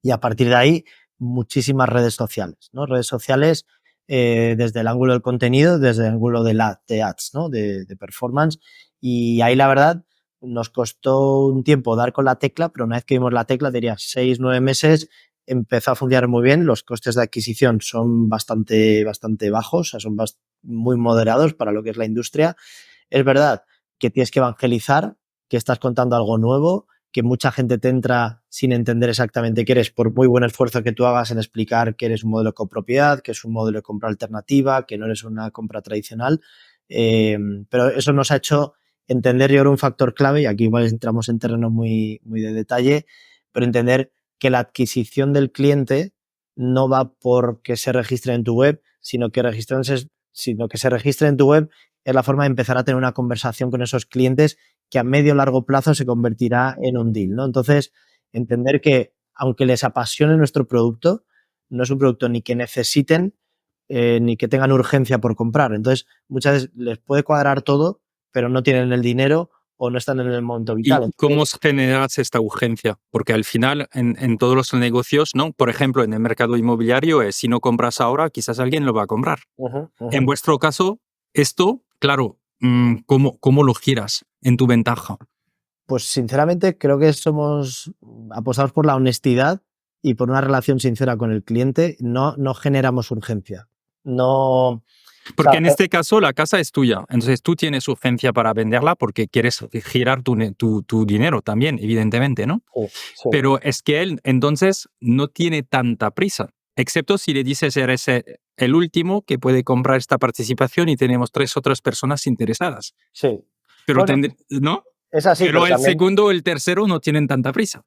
Speaker 1: y a partir de ahí muchísimas redes sociales, ¿no? Redes sociales desde el ángulo del contenido, desde el ángulo de ads, ¿no? De performance. Y ahí la verdad nos costó un tiempo dar con la tecla, pero una vez que vimos la tecla, diría 6, 9 meses, empezó a funcionar muy bien. Los costes de adquisición son bastante bajos, o sea, son muy moderados para lo que es la industria. Es verdad que tienes que evangelizar, que estás contando algo nuevo, que mucha gente te entra sin entender exactamente qué eres, por muy buen esfuerzo que tú hagas en explicar que eres un modelo de copropiedad, que es un modelo de compra alternativa, que no eres una compra tradicional. Pero eso nos ha hecho entender, yo creo, un factor clave, y aquí igual entramos en terreno muy de detalle, pero entender que la adquisición del cliente no va por que se registre en tu web, sino que se registre en tu web es la forma de empezar a tener una conversación con esos clientes que a medio o largo plazo se convertirá en un deal, ¿no? Entonces, entender que aunque les apasione nuestro producto, no es un producto ni que necesiten ni que tengan urgencia por comprar. Entonces, muchas veces les puede cuadrar todo, pero no tienen el dinero o no están en el momento vital.
Speaker 2: ¿Y cómo generas esta urgencia? Porque al final, en todos los negocios, ¿no? Por ejemplo, en el mercado inmobiliario, si no compras ahora, quizás alguien lo va a comprar. En vuestro caso, esto, claro, ¿cómo lo giras en tu ventaja?
Speaker 1: Pues sinceramente creo que apostamos por la honestidad y por una relación sincera con el cliente. No generamos urgencia. No.
Speaker 2: Porque en este caso la casa es tuya, entonces tú tienes urgencia para venderla porque quieres girar tu dinero también, evidentemente, ¿no?
Speaker 1: Sí.
Speaker 2: Pero es que él entonces no tiene tanta prisa, excepto si le dices eres el último que puede comprar esta participación y tenemos 3 otras personas interesadas.
Speaker 1: Sí.
Speaker 2: Pero
Speaker 1: Bueno,
Speaker 2: ¿no?
Speaker 1: es así,
Speaker 2: Pero el
Speaker 1: también,
Speaker 2: segundo o el tercero no tienen tanta prisa.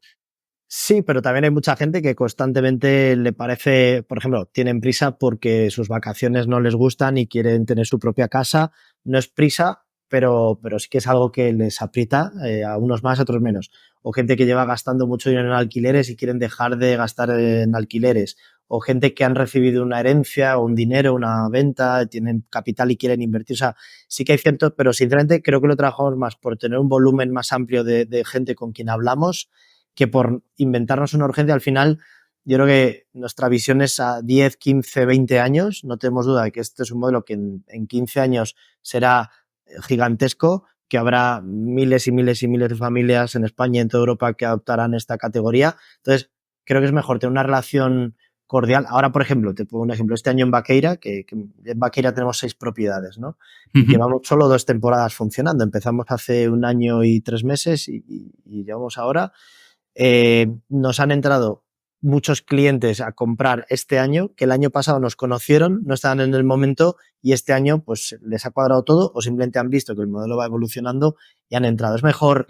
Speaker 1: sí, pero también hay mucha gente que constantemente le parece, por ejemplo, tienen prisa porque sus vacaciones no les gustan y quieren tener su propia casa. No es prisa, pero sí que es algo que les aprieta, a unos más, a otros menos. O gente que lleva gastando mucho dinero en alquileres y quieren dejar de gastar en alquileres. O gente que han recibido una herencia o un dinero, una venta, tienen capital y quieren invertir. O sea, sí que hay cierto, pero sinceramente creo que lo trabajamos más por tener un volumen más amplio de gente con quien hablamos que por inventarnos una urgencia. Al final, yo creo que nuestra visión es a 10, 15, 20 años. No tenemos duda de que este es un modelo que en 15 años será gigantesco, que habrá miles y miles y miles de familias en España y en toda Europa que adoptarán esta categoría. Entonces, creo que es mejor tener una relación cordial. Ahora, por ejemplo, te pongo un ejemplo. Este año en Vaqueira, que en Vaqueira tenemos 6 propiedades, ¿no? Llevamos solo 2 temporadas funcionando. Empezamos hace 1 año y 3 meses y llevamos ahora. Nos han entrado muchos clientes a comprar este año, que el año pasado nos conocieron, no estaban en el momento y este año pues les ha cuadrado todo o simplemente han visto que el modelo va evolucionando y han entrado. Es mejor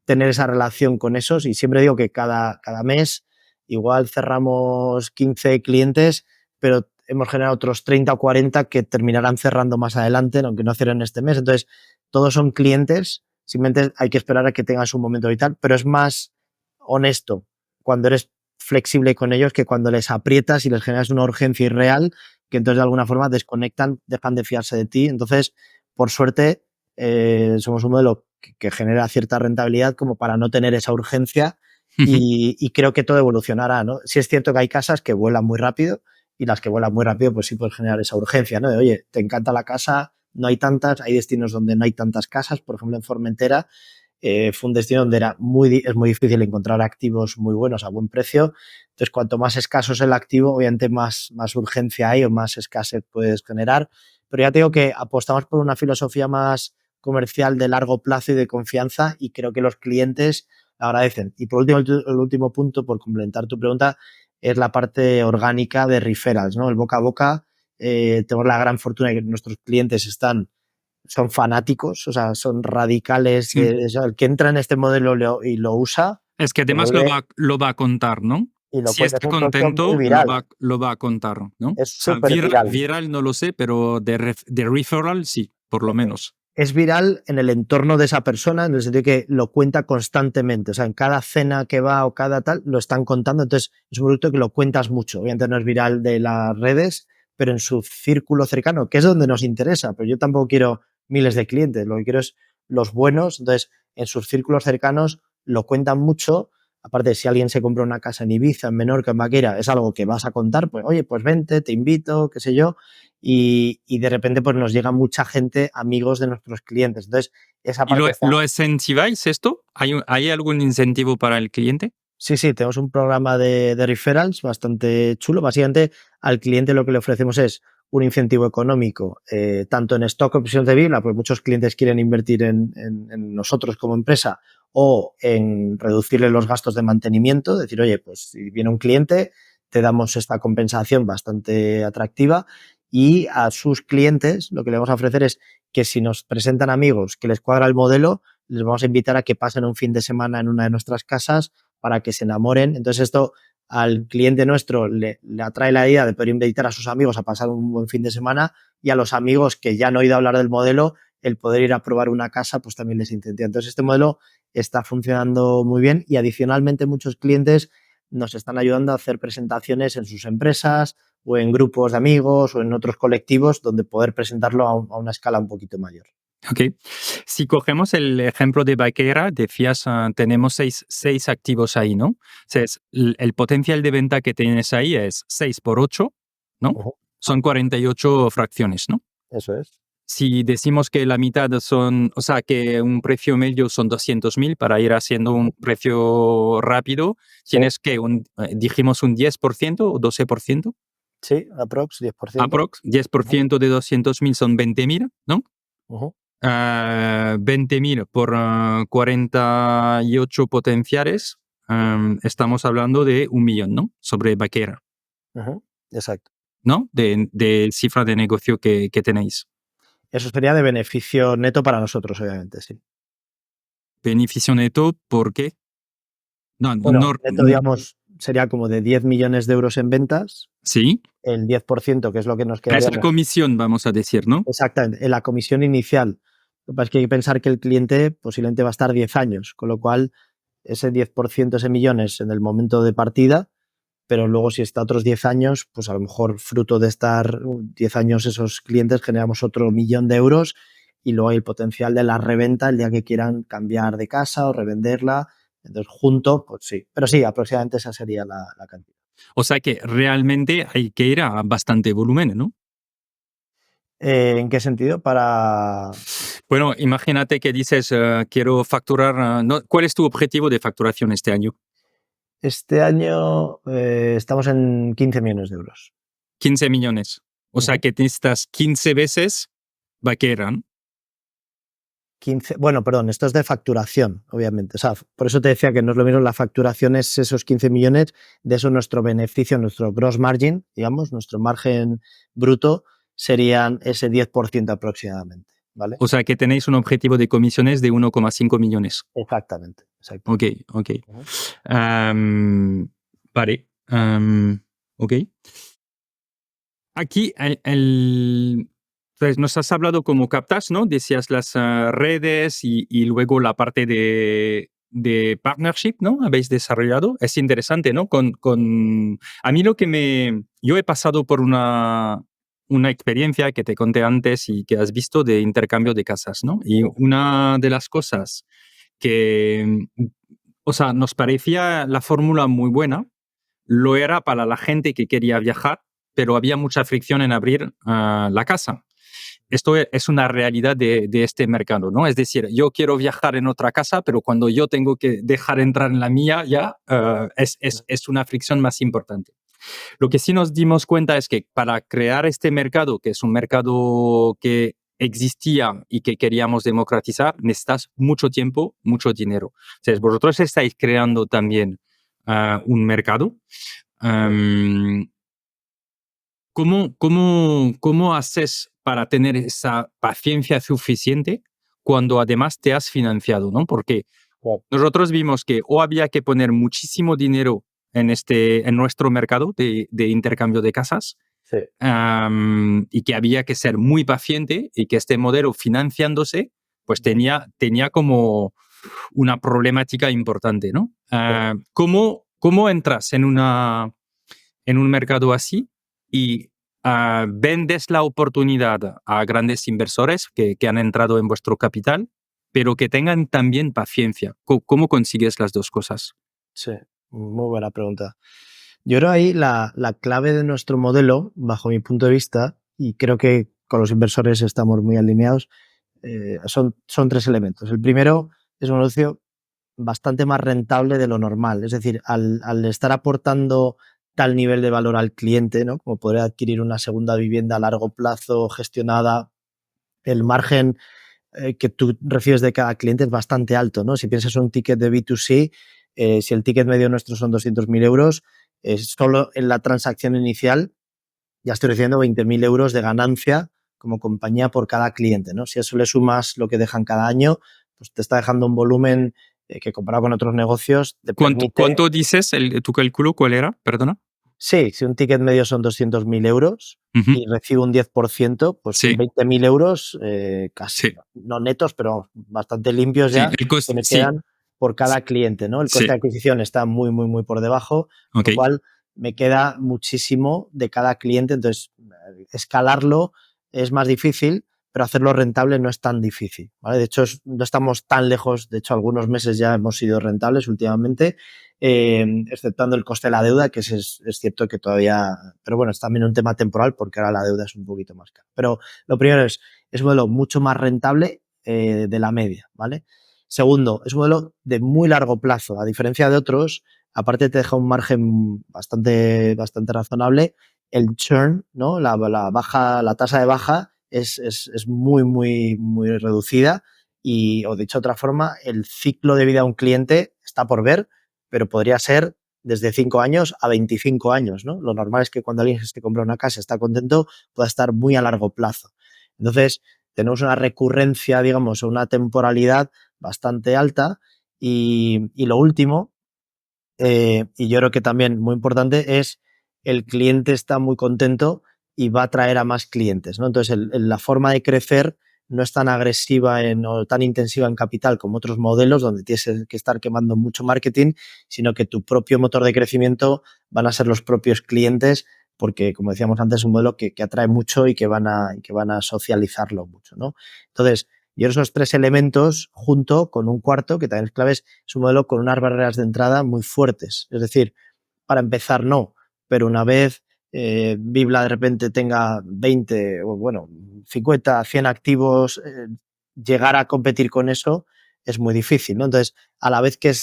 Speaker 1: tener esa relación con esos y siempre digo que cada mes igual cerramos 15 clientes, pero hemos generado otros 30 o 40 que terminarán cerrando más adelante, aunque no cierren este mes. Entonces, todos son clientes, simplemente hay que esperar a que tengan su momento vital, pero es más honesto cuando eres flexible con ellos que cuando les aprietas y les generas una urgencia irreal que entonces de alguna forma desconectan, dejan de fiarse de ti. Entonces, por suerte, somos un modelo que genera cierta rentabilidad como para no tener esa urgencia y creo que todo evolucionará, ¿no? Sí es cierto que hay casas que vuelan muy rápido y las que vuelan muy rápido pues sí pueden generar esa urgencia, ¿no? De, oye, te encanta la casa, no hay tantas, hay destinos donde no hay tantas casas, por ejemplo en Formentera, fue un destino donde es muy difícil encontrar activos muy buenos a buen precio. Entonces, cuanto más escaso es el activo, obviamente más urgencia hay o más escasez puedes generar. Pero ya te digo que apostamos por una filosofía más comercial de largo plazo y de confianza y creo que los clientes agradecen. Y por último, el último punto, por complementar tu pregunta, es la parte orgánica de referrals, ¿no? El boca a boca. Tenemos la gran fortuna de que nuestros clientes son fanáticos, o sea, son radicales.
Speaker 2: Sí.
Speaker 1: El que entra en este modelo y lo usa.
Speaker 2: Es que además lo va a contar, ¿no?
Speaker 1: Y
Speaker 2: Si está
Speaker 1: es un socio muy
Speaker 2: contento,
Speaker 1: viral.
Speaker 2: lo va a contar, ¿no?
Speaker 1: Es
Speaker 2: O sea,
Speaker 1: súper viral.
Speaker 2: viral no lo sé, pero de referral sí, por lo menos.
Speaker 1: Es viral en el entorno de esa persona, en el sentido que lo cuenta constantemente. O sea, en cada cena que va o cada tal, lo están contando. Entonces, es un producto que lo cuentas mucho. Obviamente no es viral de las redes, pero en su círculo cercano, que es donde nos interesa. Pero yo tampoco quiero miles de clientes. Lo que quiero es los buenos. Entonces, en sus círculos cercanos lo cuentan mucho. Aparte, si alguien se compra una casa en Ibiza, en Menorca, en Baqueira, es algo que vas a contar, pues oye, pues vente, te invito, qué sé yo, y de repente pues nos llega mucha gente, amigos de nuestros clientes. Entonces, esa
Speaker 2: ¿Y
Speaker 1: parte está...
Speaker 2: lo incentiváis esto? ¿Hay algún incentivo para el cliente?
Speaker 1: Sí, tenemos un programa de referrals bastante chulo. Básicamente, al cliente lo que le ofrecemos es un incentivo económico, tanto en stock opciones de Biblia, pues muchos clientes quieren invertir en nosotros como empresa, o en reducirle los gastos de mantenimiento, decir, oye, pues si viene un cliente, te damos esta compensación bastante atractiva, y a sus clientes lo que le vamos a ofrecer es que si nos presentan amigos que les cuadra el modelo, les vamos a invitar a que pasen un fin de semana en una de nuestras casas para que se enamoren. Entonces esto al cliente nuestro le atrae la idea de poder invitar a sus amigos a pasar un buen fin de semana, y a los amigos que ya han oído hablar del modelo, el poder ir a probar una casa, pues también les incentiva. Entonces este modelo está funcionando muy bien, y adicionalmente muchos clientes nos están ayudando a hacer presentaciones en sus empresas o en grupos de amigos o en otros colectivos donde poder presentarlo a una escala un poquito mayor.
Speaker 2: Ok. Si cogemos el ejemplo de Baqueira, decías, tenemos seis activos ahí, ¿no? Entonces, el potencial de venta que tienes ahí es 6 por 8, ¿no? Son 48 fracciones, ¿no?
Speaker 1: Eso es.
Speaker 2: Si decimos que la mitad son, o sea, que un precio medio son 200.000 para ir haciendo un precio rápido, tienes que, dijimos un 10% o 12%.
Speaker 1: Sí, aprox 10%.
Speaker 2: Aprox, 10% de 200.000 son 20.000, ¿no? 20.000 por 48 potenciales, estamos hablando de 1 millón, ¿no? Sobre Baqueira,
Speaker 1: Exacto.
Speaker 2: ¿no? De cifra de negocio que tenéis.
Speaker 1: Eso sería de beneficio neto para nosotros, obviamente, sí.
Speaker 2: Beneficio neto, ¿por qué?
Speaker 1: Bueno, neto, digamos, sería como de 10 millones de euros en ventas.
Speaker 2: Sí.
Speaker 1: El 10%, que es lo que nos quedaría.
Speaker 2: Es la comisión, vamos a decir, ¿no?
Speaker 1: Exactamente, en la comisión inicial. Lo que pasa es que hay que pensar que el cliente posiblemente va a estar 10 años, con lo cual ese 10%, ese millones en el momento de partida, pero luego si está otros 10 años, pues a lo mejor fruto de estar 10 años esos clientes generamos otro 1.000.000 de euros, y luego hay el potencial de la reventa el día que quieran cambiar de casa o revenderla. Entonces, junto, pues sí. Pero sí, aproximadamente esa sería la cantidad.
Speaker 2: O sea que realmente hay que ir a bastante volumen, ¿no?
Speaker 1: ¿En qué sentido?
Speaker 2: Bueno, imagínate que dices, quiero facturar. ¿Cuál es tu objetivo de facturación este año?
Speaker 1: Este año estamos en 15 millones de euros.
Speaker 2: 15 millones. O sea que necesitas 15 veces Baqueira, ¿no?
Speaker 1: 15, bueno, perdón, esto es de facturación, obviamente. O sea, por eso te decía que no es lo mismo, la facturación es esos 15 millones, de eso nuestro beneficio, nuestro gross margin, digamos, nuestro margen bruto, serían ese 10% aproximadamente, ¿vale?
Speaker 2: O sea que tenéis un objetivo de comisiones de 1,5 millones.
Speaker 1: Exactamente, exacto.
Speaker 2: Ok. Vale. Ok. Aquí pues nos has hablado cómo captas, ¿no? Decías las redes y luego la parte de partnership, ¿no? Habéis desarrollado. Es interesante, ¿no? A mí yo he pasado por una experiencia que te conté antes y que has visto de intercambio de casas, ¿no? Y una de las cosas que, o sea, nos parecía la fórmula muy buena, lo era para la gente que quería viajar, pero había mucha fricción en abrir la casa. Esto es una realidad de este mercado, ¿no? Es decir, yo quiero viajar en otra casa, pero cuando yo tengo que dejar entrar en la mía, ya es una fricción más importante. Lo que sí nos dimos cuenta es que para crear este mercado, que es un mercado que existía y que queríamos democratizar, necesitas mucho tiempo, mucho dinero. Entonces, vosotros estáis creando también un mercado. ¿Cómo haces para tener esa paciencia suficiente cuando además te has financiado, ¿no? Porque nosotros vimos que o había que poner muchísimo dinero en nuestro mercado de intercambio de casas,
Speaker 1: Sí.
Speaker 2: Y que había que ser muy paciente y que este modelo financiándose pues tenía como una problemática importante, ¿no? ¿Cómo entras en un mercado así y vendes la oportunidad a grandes inversores que han entrado en vuestro capital, pero que tengan también paciencia. ¿Cómo consigues las dos cosas?
Speaker 1: Sí, muy buena pregunta. Yo creo ahí la clave de nuestro modelo, bajo mi punto de vista, y creo que con los inversores estamos muy alineados, son tres elementos. El primero es un negocio bastante más rentable de lo normal. Es decir, al estar aportando tal nivel de valor al cliente, ¿no? Como poder adquirir una segunda vivienda a largo plazo gestionada, el margen que tú recibes de cada cliente es bastante alto, ¿no? Si piensas en un ticket de B2C, si el ticket medio nuestro son 200.000 euros, solo en la transacción inicial ya estoy recibiendo 20.000 euros de ganancia como compañía por cada cliente, ¿no? Si a eso le sumas lo que dejan cada año, pues te está dejando un volumen que comparado con otros negocios te permite...
Speaker 2: ¿Cuánto dices tu cálculo? ¿Cuál era? Perdona.
Speaker 1: Sí, si un ticket medio son 200.000 euros
Speaker 2: Ujú.
Speaker 1: y recibo un 10%, pues son
Speaker 2: Sí,
Speaker 1: 20.000 euros casi,
Speaker 2: sí,
Speaker 1: no netos, pero bastante limpios
Speaker 2: sí,
Speaker 1: ya, que me
Speaker 2: sí,
Speaker 1: quedan por
Speaker 2: sí,
Speaker 1: cada cliente, ¿no? El coste
Speaker 2: sí,
Speaker 1: de adquisición está muy, muy, muy por debajo, con
Speaker 2: ok.
Speaker 1: lo cual me queda muchísimo de cada cliente, entonces escalarlo es más difícil, pero hacerlo rentable no es tan difícil, ¿vale? De hecho, no estamos tan lejos, de hecho, algunos meses ya hemos sido rentables últimamente, exceptuando el coste de la deuda, que es cierto que todavía, pero bueno, es también un tema temporal porque ahora la deuda es un poquito más cara. Pero lo primero es un modelo mucho más rentable de la media, ¿vale? Segundo, es un modelo de muy largo plazo, a diferencia de otros, aparte te deja un margen bastante razonable, el churn, ¿no? La tasa de baja es muy, muy, muy reducida y, o dicho de otra forma, el ciclo de vida de un cliente está por ver, pero podría ser desde 5 años a 25 años, ¿no? Lo normal es que cuando alguien se compra una casa está contento, pueda estar muy a largo plazo. Entonces, tenemos una recurrencia, digamos, o una temporalidad bastante alta y lo último, y yo creo que también muy importante, es el cliente está muy contento y va a atraer a más clientes, ¿no? Entonces, la forma de crecer no es tan agresiva o tan intensiva en capital como otros modelos donde tienes que estar quemando mucho marketing, sino que tu propio motor de crecimiento van a ser los propios clientes porque, como decíamos antes, es un modelo que atrae mucho y que van a socializarlo mucho, ¿no? Entonces, yo esos tres elementos, junto con un cuarto, que también es clave, es un modelo con unas barreras de entrada muy fuertes. Es decir, para empezar no, pero una vez Bibla de repente tenga 20 o bueno, 50, 100 activos, llegar a competir con eso es muy difícil, ¿no? Entonces, a la vez que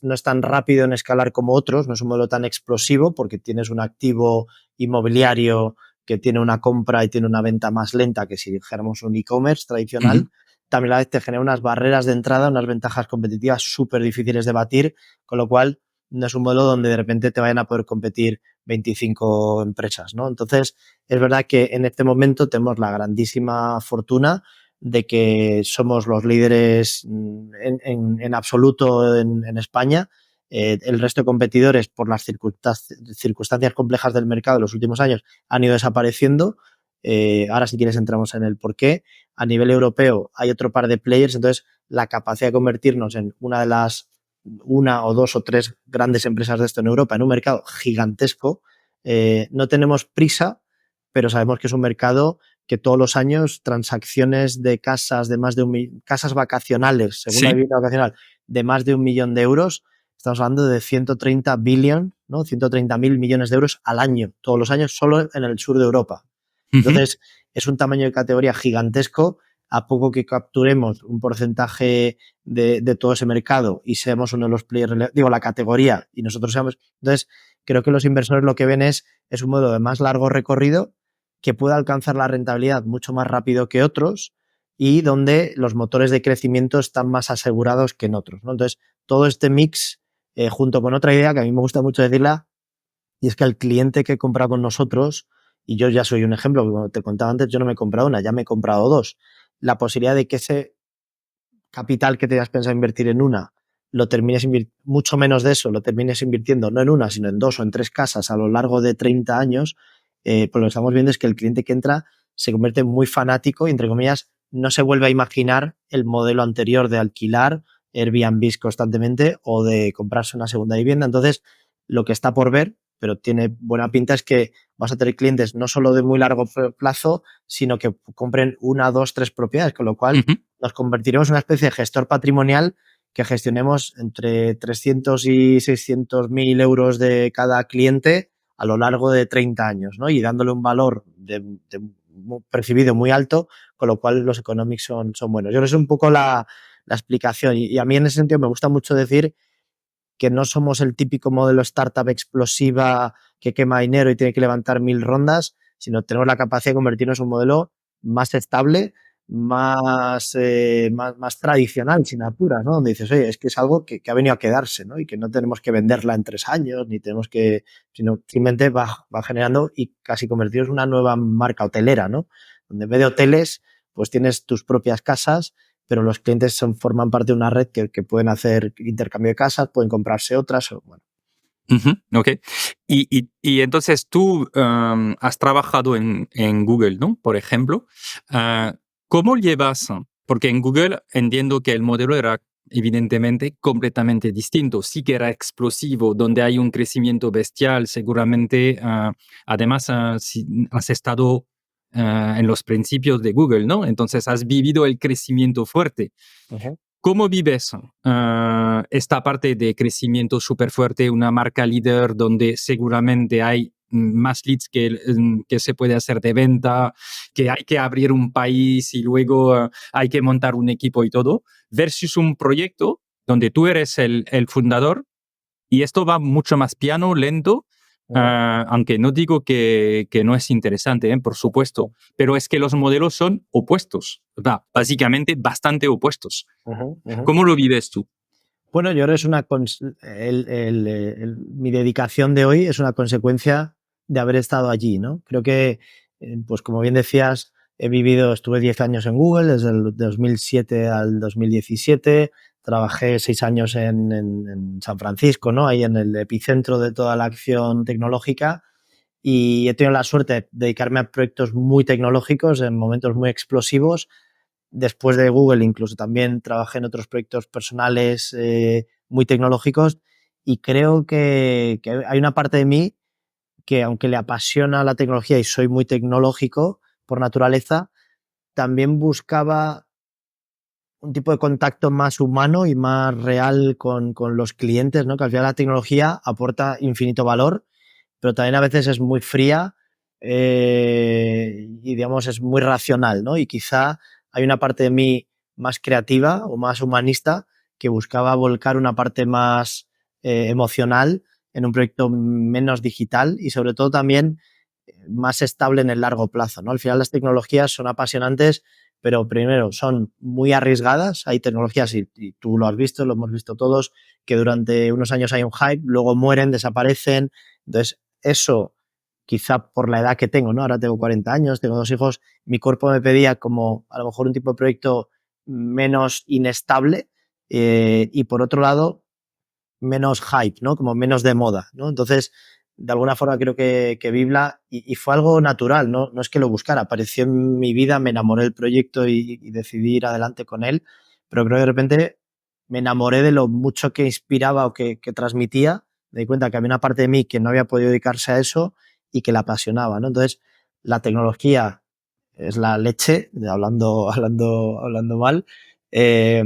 Speaker 1: no es tan rápido en escalar como otros, no es un modelo tan explosivo porque tienes un activo inmobiliario que tiene una compra y tiene una venta más lenta que si dijéramos un e-commerce tradicional,
Speaker 2: Ujú.
Speaker 1: también a la vez te genera unas barreras de entrada, unas ventajas competitivas súper difíciles de batir, con lo cual no es un modelo donde de repente te vayan a poder competir 25 empresas, ¿no? Entonces, es verdad que en este momento tenemos la grandísima fortuna de que somos los líderes en absoluto en España. El resto de competidores, por las circunstancias complejas del mercado en los últimos años, han ido desapareciendo. Ahora, si quieres, entramos en el por qué. A nivel europeo hay otro par de players, entonces la capacidad de convertirnos en una o dos o tres grandes empresas de esto en Europa, en un mercado gigantesco. No tenemos prisa, pero sabemos que es un mercado que todos los años transacciones de casas de más de casas vacacionales, segunda
Speaker 2: Sí.
Speaker 1: vivienda vacacional, de más de 1 millón de euros, estamos hablando de 130 billion, ¿no? 130.000 millones de euros al año, todos los años, solo en el sur de Europa.
Speaker 2: Ujú.
Speaker 1: Entonces, es un tamaño de categoría gigantesco. A poco que capturemos un porcentaje de todo ese mercado y seamos uno de los players, digo, la categoría, y nosotros seamos. Entonces, creo que los inversores lo que ven es un modelo de más largo recorrido que pueda alcanzar la rentabilidad mucho más rápido que otros y donde los motores de crecimiento están más asegurados que en otros, ¿no? Entonces, todo este mix, junto con otra idea que a mí me gusta mucho decirla, y es que el cliente que compra con nosotros, y yo ya soy un ejemplo, como te contaba antes, yo no me he comprado una, ya me he comprado dos. La posibilidad de que ese capital que te has pensado invertir en una, lo termines invirtiendo, mucho menos de eso, lo termines invirtiendo no en una, sino en dos o en tres casas a lo largo de 30 años, pues lo que estamos viendo es que el cliente que entra se convierte muy fanático y, entre comillas, no se vuelve a imaginar el modelo anterior de alquilar Airbnb constantemente o de comprarse una segunda vivienda. Entonces, lo que está por ver, pero tiene buena pinta, es que vas a tener clientes no solo de muy largo plazo, sino que compren 1, 2, 3 propiedades, con lo cual nos convertiremos en una especie de gestor patrimonial que gestionemos entre 300 y 600 mil euros de cada cliente a lo largo de 30 años, ¿no? Y dándole un valor percibido muy alto, con lo cual los economics son buenos. Yo creo que es un poco la explicación. Y a mí en ese sentido me gusta mucho decir que no somos el típico modelo startup explosiva que quema dinero y tiene que levantar 1000 rondas, sino tenemos la capacidad de convertirnos en un modelo más estable, más tradicional, sin apuras, ¿no? Donde dices, oye, es que es algo que ha venido a quedarse, ¿no? Y que no tenemos que venderla en 3 años, ni tenemos que, sino simplemente va generando y casi convertirnos en una nueva marca hotelera, ¿no? Donde en vez de hoteles, pues tienes tus propias casas, pero los clientes forman parte de una red que pueden hacer intercambio de casas, pueden comprarse otras. Bueno.
Speaker 2: Ok. Y entonces tú has trabajado en Google, ¿no? Por ejemplo. ¿Cómo llevas? Porque en Google entiendo que el modelo era evidentemente completamente distinto. Sí que era explosivo, donde hay un crecimiento bestial, seguramente. Además, si has estado en los principios de Google, ¿no? Entonces has vivido el crecimiento fuerte.
Speaker 1: Uh-huh.
Speaker 2: ¿Cómo vives esta parte de crecimiento súper fuerte, una marca líder donde seguramente hay más leads que se puede hacer de venta, que hay que abrir un país y luego hay que montar un equipo y todo, versus un proyecto donde tú eres el fundador y esto va mucho más piano, lento, aunque no digo que no es interesante, por supuesto, pero es que los modelos son opuestos, ¿verdad? Básicamente bastante opuestos.
Speaker 1: Uh-huh, uh-huh.
Speaker 2: ¿Cómo lo vives tú?
Speaker 1: Bueno, yo creo que mi dedicación de hoy es una consecuencia de haber estado allí, ¿no? Creo que, pues como bien decías, estuve 10 años en Google, desde el 2007 al 2017, trabajé 6 años en San Francisco, ¿no? Ahí en el epicentro de toda la acción tecnológica, y he tenido la suerte de dedicarme a proyectos muy tecnológicos en momentos muy explosivos. Después de Google, incluso también trabajé en otros proyectos personales muy tecnológicos, y creo que hay una parte de mí que, aunque le apasiona la tecnología y soy muy tecnológico por naturaleza, también buscaba un tipo de contacto más humano y más real con los clientes, ¿no? Que al final la tecnología aporta infinito valor, pero también a veces es muy fría y, digamos, es muy racional, ¿no? Y quizá hay una parte de mí más creativa o más humanista que buscaba volcar una parte más emocional en un proyecto menos digital y, sobre todo, también más estable en el largo plazo, ¿no? Al final las tecnologías son apasionantes, pero primero son muy arriesgadas. Hay tecnologías, y tú lo has visto, lo hemos visto todos, que durante unos años hay un hype, luego mueren, desaparecen. Entonces, eso, quizá por la edad que tengo, ¿no? Ahora tengo 40 años, tengo 2 hijos, mi cuerpo me pedía como a lo mejor un tipo de proyecto menos inestable y, por otro lado, menos hype, ¿no? Como menos de moda, ¿no? Entonces, de alguna forma creo que Vibla, y fue algo natural, ¿no? No es que lo buscara, apareció en mi vida, me enamoré del proyecto y decidí ir adelante con él, pero creo que de repente me enamoré de lo mucho que inspiraba o que transmitía, me di cuenta que había una parte de mí que no había podido dedicarse a eso y que la apasionaba, ¿no? Entonces, la tecnología es la leche, hablando mal, eh,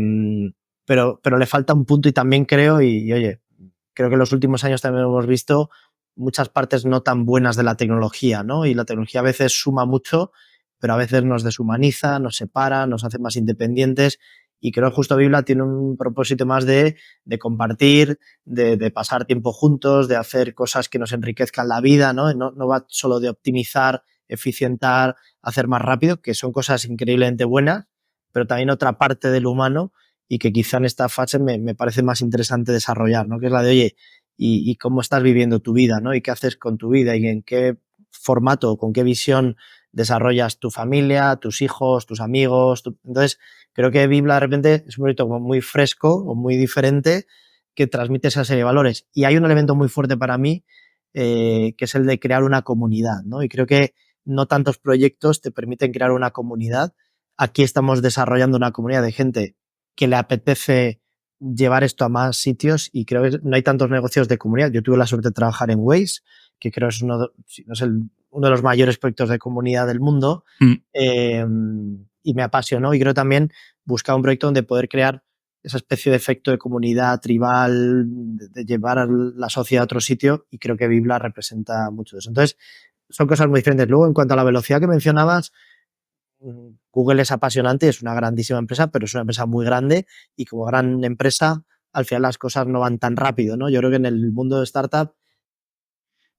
Speaker 1: pero le falta un punto, y también creo, y oye, creo que en los últimos años también hemos visto muchas partes no tan buenas de la tecnología, ¿no? Y la tecnología a veces suma mucho, pero a veces nos deshumaniza, nos separa, nos hace más independientes, y creo que justo Biblia tiene un propósito más de compartir, de pasar tiempo juntos, de hacer cosas que nos enriquezcan la vida, ¿no? No va solo de optimizar, eficientar, hacer más rápido, que son cosas increíblemente buenas, pero también otra parte del humano, y que quizá en esta fase me parece más interesante desarrollar, ¿no? Que es la de, oye, y cómo estás viviendo tu vida, ¿no? Y qué haces con tu vida y en qué formato, con qué visión desarrollas tu familia, tus hijos, tus amigos. Entonces, creo que Biblia de repente es un proyecto como muy fresco o muy diferente que transmite esa serie de valores. Y hay un elemento muy fuerte para mí que es el de crear una comunidad, ¿no? Y creo que no tantos proyectos te permiten crear una comunidad. Aquí estamos desarrollando una comunidad de gente que le apetece llevar esto a más sitios y creo que no hay tantos negocios de comunidad. Yo tuve la suerte de trabajar en Waze, que creo es uno, si no es uno de los mayores proyectos de comunidad del mundo,
Speaker 2: Mm.
Speaker 1: y me apasionó y creo también buscar un proyecto donde poder crear esa especie de efecto de comunidad tribal, de llevar a la sociedad a otro sitio, y creo que Bibla representa mucho de eso. Entonces, son cosas muy diferentes. Luego, en cuanto a la velocidad que mencionabas, Google es apasionante, es una grandísima empresa, pero es una empresa muy grande y como gran empresa, al final las cosas no van tan rápido, ¿no? Yo creo que en el mundo de startup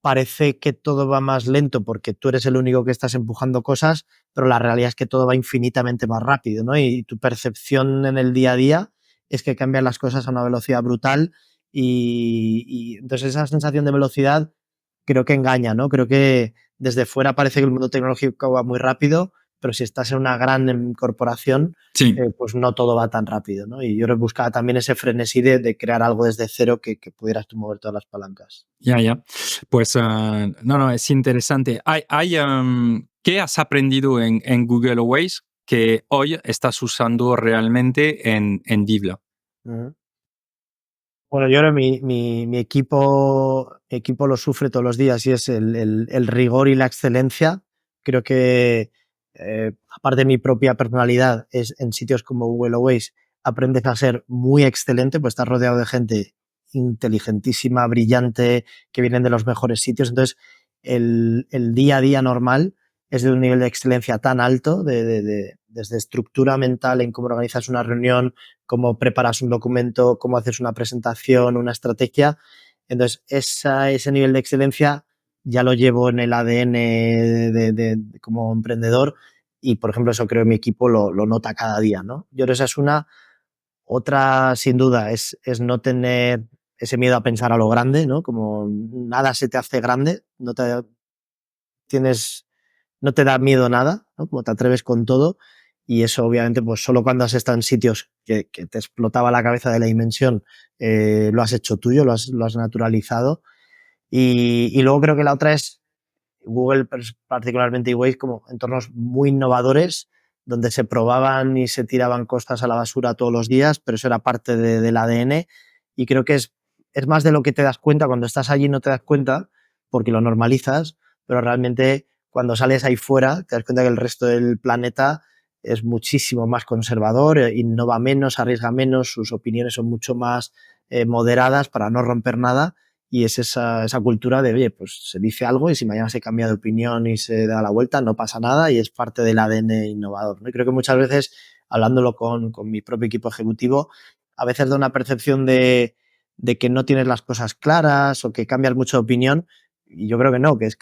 Speaker 1: parece que todo va más lento porque tú eres el único que estás empujando cosas, pero la realidad es que todo va infinitamente más rápido, ¿no? Y tu percepción en el día a día es que cambian las cosas a una velocidad brutal y entonces esa sensación de velocidad creo que engaña, ¿no? Creo que desde fuera parece que el mundo tecnológico va muy rápido, pero si estás en una gran corporación,
Speaker 2: Sí.
Speaker 1: pues no todo va tan rápido, ¿no? Y yo buscaba también ese frenesí de crear algo desde cero que pudieras tú mover todas las palancas.
Speaker 2: Ya. Pues no, es interesante. ¿Qué has aprendido en Google Waze que hoy estás usando realmente en Vivla?
Speaker 1: Ujú. Bueno, yo creo que mi equipo lo sufre todos los días y es el rigor y la excelencia. Creo que, aparte de mi propia personalidad, es en sitios como Google o Waze, aprendes a ser muy excelente, pues estás rodeado de gente inteligentísima, brillante, que vienen de los mejores sitios. Entonces, el día a día normal es de un nivel de excelencia tan alto, desde estructura mental en cómo organizas una reunión, cómo preparas un documento, cómo haces una presentación, una estrategia. Entonces, ese nivel de excelencia ya lo llevo en el ADN como emprendedor y, por ejemplo, eso creo que mi equipo lo nota cada día, ¿no? Yo creo que esa es una. Otra, sin duda, es no tener ese miedo a pensar a lo grande, ¿no? Como nada se te hace grande, tienes, no te da miedo nada, ¿no? Como te atreves con todo y eso obviamente pues solo cuando has estado en sitios que te explotaba la cabeza de la dimensión, lo has hecho tuyo, lo has naturalizado y luego creo que la otra es Google, particularmente y Waze, como entornos muy innovadores donde se probaban y se tiraban cosas a la basura todos los días, pero eso era parte del ADN y creo que es más de lo que te das cuenta cuando estás allí, no te das cuenta porque lo normalizas, pero realmente cuando sales ahí fuera te das cuenta que el resto del planeta es muchísimo más conservador, innova menos, arriesga menos, sus opiniones son mucho más moderadas para no romper nada y es esa cultura de, oye, pues se dice algo y si mañana se cambia de opinión y se da la vuelta, no pasa nada y es parte del ADN innovador, ¿no? Y creo que muchas veces, hablándolo con mi propio equipo ejecutivo, a veces da una percepción de que no tienes las cosas claras o que cambias mucho de opinión y yo creo que no, que es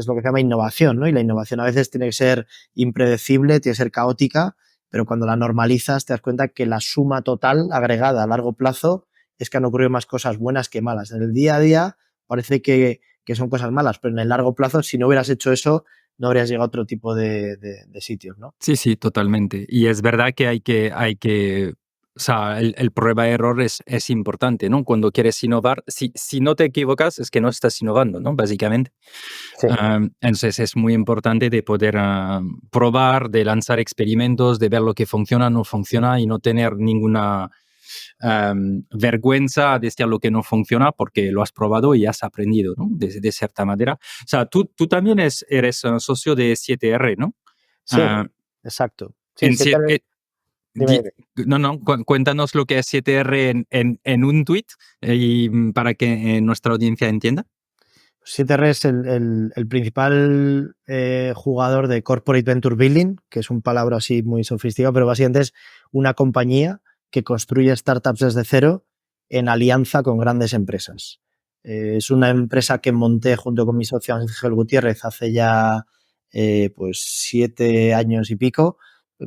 Speaker 1: lo que se llama innovación, ¿no? Y la innovación a veces tiene que ser impredecible, tiene que ser caótica, pero cuando la normalizas te das cuenta que la suma total agregada a largo plazo es que han ocurrido más cosas buenas que malas. En el día a día parece que son cosas malas, pero en el largo plazo, si no hubieras hecho eso, no habrías llegado a otro tipo de sitios, ¿no?
Speaker 2: Sí, totalmente. Y es verdad que o sea, el prueba de error es importante, ¿no? Cuando quieres innovar, si no te equivocas, es que no estás innovando, ¿no? Básicamente.
Speaker 1: Sí.
Speaker 2: Entonces es muy importante de poder probar, de lanzar experimentos, de ver lo que funciona, no funciona y no tener ninguna vergüenza de decir lo que no funciona porque lo has probado y has aprendido, ¿no? De cierta manera. O sea, tú también eres socio de 7R, ¿no?
Speaker 1: Sí,
Speaker 2: Ah,
Speaker 1: exacto. Sí,
Speaker 2: en, sie-
Speaker 1: siete, dime,
Speaker 2: di-
Speaker 1: dime.
Speaker 2: no, cuéntanos lo que es 7R en un tweet y para que nuestra audiencia entienda.
Speaker 1: 7R es el principal jugador de Corporate Venture Building, que es un palabra así muy sofisticado, pero básicamente es una compañía que construye startups desde cero en alianza con grandes empresas. Es una empresa que monté junto con mi socio Ángel Gutiérrez hace ya pues 7 años y pico.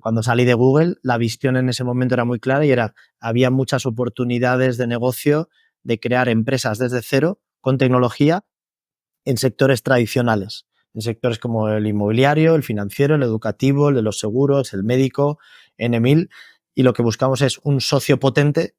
Speaker 1: Cuando salí de Google, la visión en ese momento era muy clara y había muchas oportunidades de negocio de crear empresas desde cero con tecnología en sectores tradicionales, en sectores como el inmobiliario, el financiero, el educativo, el de los seguros, el médico, N1000, y lo que buscamos es un socio potente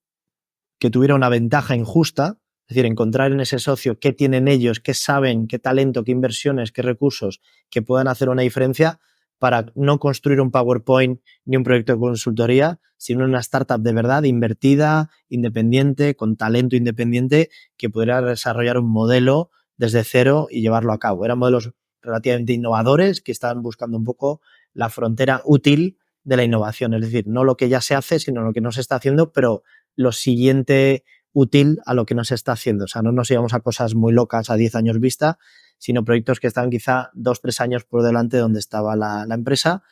Speaker 1: que tuviera una ventaja injusta, es decir, encontrar en ese socio qué tienen ellos, qué saben, qué talento, qué inversiones, qué recursos que puedan hacer una diferencia para no construir un PowerPoint ni un proyecto de consultoría, sino una startup de verdad, invertida, independiente, con talento independiente, que pudiera desarrollar un modelo desde cero y llevarlo a cabo. Eran modelos relativamente innovadores que estaban buscando un poco la frontera útil de la innovación, es decir, no lo que ya se hace, sino lo que no se está haciendo, pero lo siguiente útil a lo que no se está haciendo. O sea, no nos íbamos a cosas muy locas a 10 años vista, sino proyectos que estaban quizá 2-3 años por delante de donde estaba la empresa.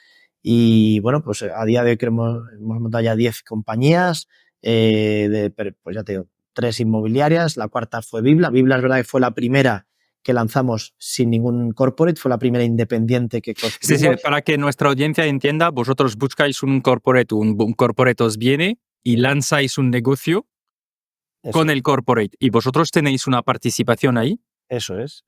Speaker 1: Y bueno, pues a día de hoy hemos montado ya 10 compañías, pues ya te digo, 3 inmobiliarias, la cuarta fue Bibla. Bibla es verdad que fue la primera que lanzamos sin ningún corporate, fue la primera independiente que
Speaker 2: Es decir,
Speaker 1: construimos.
Speaker 2: para que nuestra audiencia entienda, vosotros buscáis un corporate, un corporate os viene y lanzáis un negocio con el corporate y vosotros tenéis una participación ahí
Speaker 1: Eso es.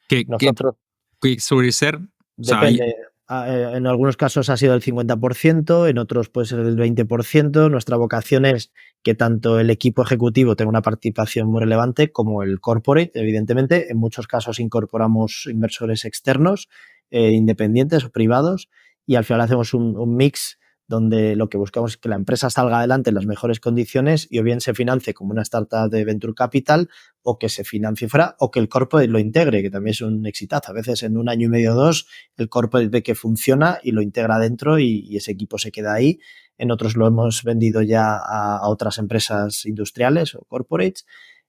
Speaker 2: que, que,
Speaker 1: Nosotros,
Speaker 2: que suele ser, o sea,
Speaker 1: depende, en algunos casos ha sido el 50%, en otros puede ser el 20%. Nuestra vocación es que tanto el equipo ejecutivo tenga una participación muy relevante como el corporate, evidentemente. En muchos casos incorporamos inversores externos, independientes o privados, y al final hacemos un mix donde lo que buscamos es que la empresa salga adelante en las mejores condiciones y o bien se financie como una startup de venture capital o que se financie fuera o que el corporate lo integre, que también es un exitazo. A veces en un año y medio o dos el corporate ve que funciona y lo integra dentro y ese equipo se queda ahí. En otros lo hemos vendido ya a otras empresas industriales o corporates.